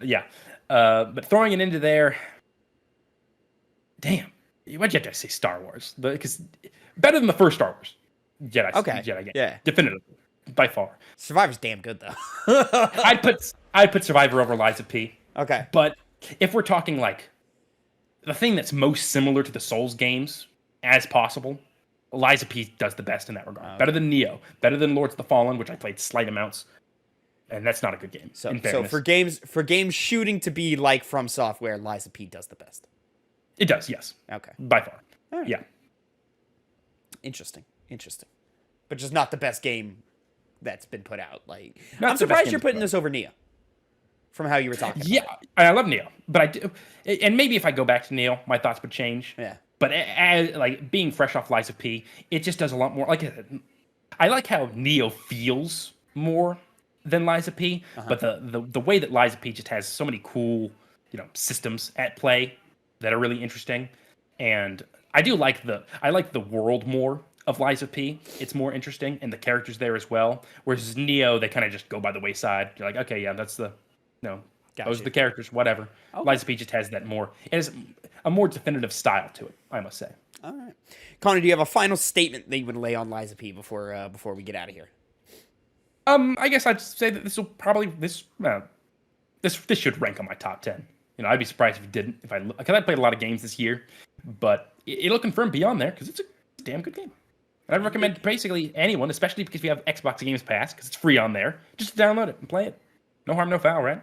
Yeah, but throwing it into there, damn, why'd you have to say Star Wars? Because better than the first Star Wars. Jedi game. Yeah. Definitively. By far. Survivor's damn good though. I'd put Survivor over Lies of P. Okay. But if we're talking like the thing that's most similar to the Souls games as possible, Lies of P does the best in that regard. Okay. Better than Neo, better than Lords of the Fallen, which I played slight amounts. And that's not a good game. So for games shooting to be like From Software, Lies of P does the best. It does, yes. Okay. By far. Right. Yeah. Interesting. But just not the best game that's been put out. Like, not I'm surprised you're putting this over Neo. From how you were talking. Yeah, I love Neo, but I do, and maybe if I go back to Neo, my thoughts would change. Yeah. But as like being fresh off Lies of P, it just does a lot more. Like, I like how Neo feels more than Lies of P, but the way that Lies of P just has so many cool, systems at play that are really interesting, and I like the world more of Lies of P. It's more interesting, and the characters there as well. Whereas Neo, they kind of just go by the wayside. You're like, okay, yeah, that's those are the characters, whatever. Okay. Lies of P just has that more. It has a more definitive style to it, I must say. All right, Connor, do you have a final statement that you would lay on Lies of P before we get out of here? I guess I'd say that this should rank on my top 10. I'd be surprised if it didn't. Because I played a lot of games this year, but it'll confirm beyond there because it's a damn good game. And I'd recommend basically anyone, especially because if you have Xbox Games Pass, because it's free on there, just download it and play it. No harm, no foul, right?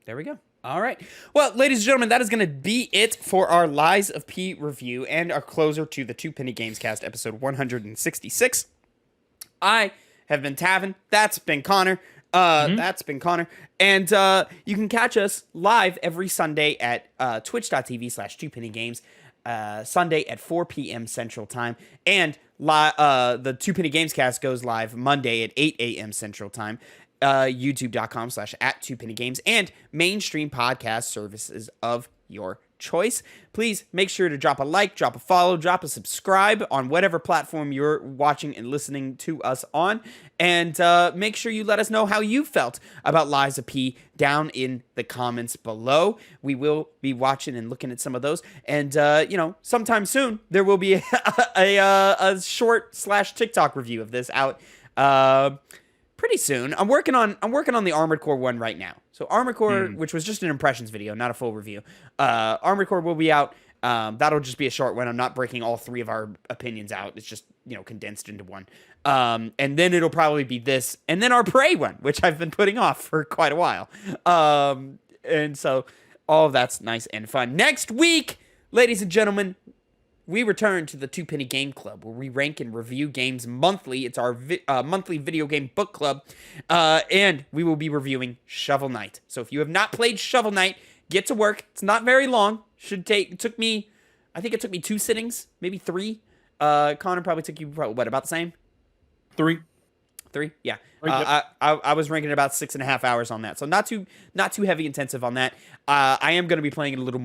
There we go. All right. Well, ladies and gentlemen, that is going to be it for our Lies of P review and our closer to the Two Penny Gamescast episode 166. I have been Tavin. That's been Connor. That's been Connor. And you can catch us live every Sunday at twitch.tv/2pennygames. Sunday at 4 p.m. Central Time. And the Two Penny Gamescast goes live Monday at 8 a.m. Central Time. YouTube.com/@2pennygames and mainstream podcast services of your choice. Please make sure to drop a like, drop a follow, drop a subscribe on whatever platform you're watching and listening to us on. And make sure you let us know how you felt about Lies of P down in the comments below. We will be watching and looking at some of those. And, sometime soon, there will be a short /TikTok review of this out pretty soon. I'm working on the Armored Core one right now. So Armored Core, which was just an impressions video, not a full review. Armored Core will be out. That'll just be a short one. I'm not breaking all three of our opinions out. It's just, condensed into one. And then it'll probably be this, and then our Prey one, which I've been putting off for quite a while. And so all of that's nice and fun. Next week, ladies and gentlemen, we return to the Two Penny Game Club, where we rank and review games monthly. It's our monthly video game book club, and we will be reviewing Shovel Knight. So if you have not played Shovel Knight, get to work. It's not very long. I think it took me 2 sittings, maybe 3. Connor probably took you, about the same? 3? Yeah. I was ranking about 6.5 hours on that, so not too heavy intensive on that. I am going to be playing it a little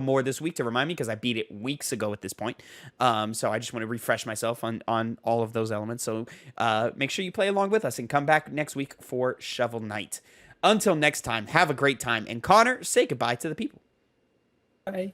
more this week to remind me, because I beat it weeks ago at this point. So I just want to refresh myself on all of those elements. So make sure you play along with us and come back next week for Shovel Knight. Until next time, have a great time. And Connor, say goodbye to the people. Bye.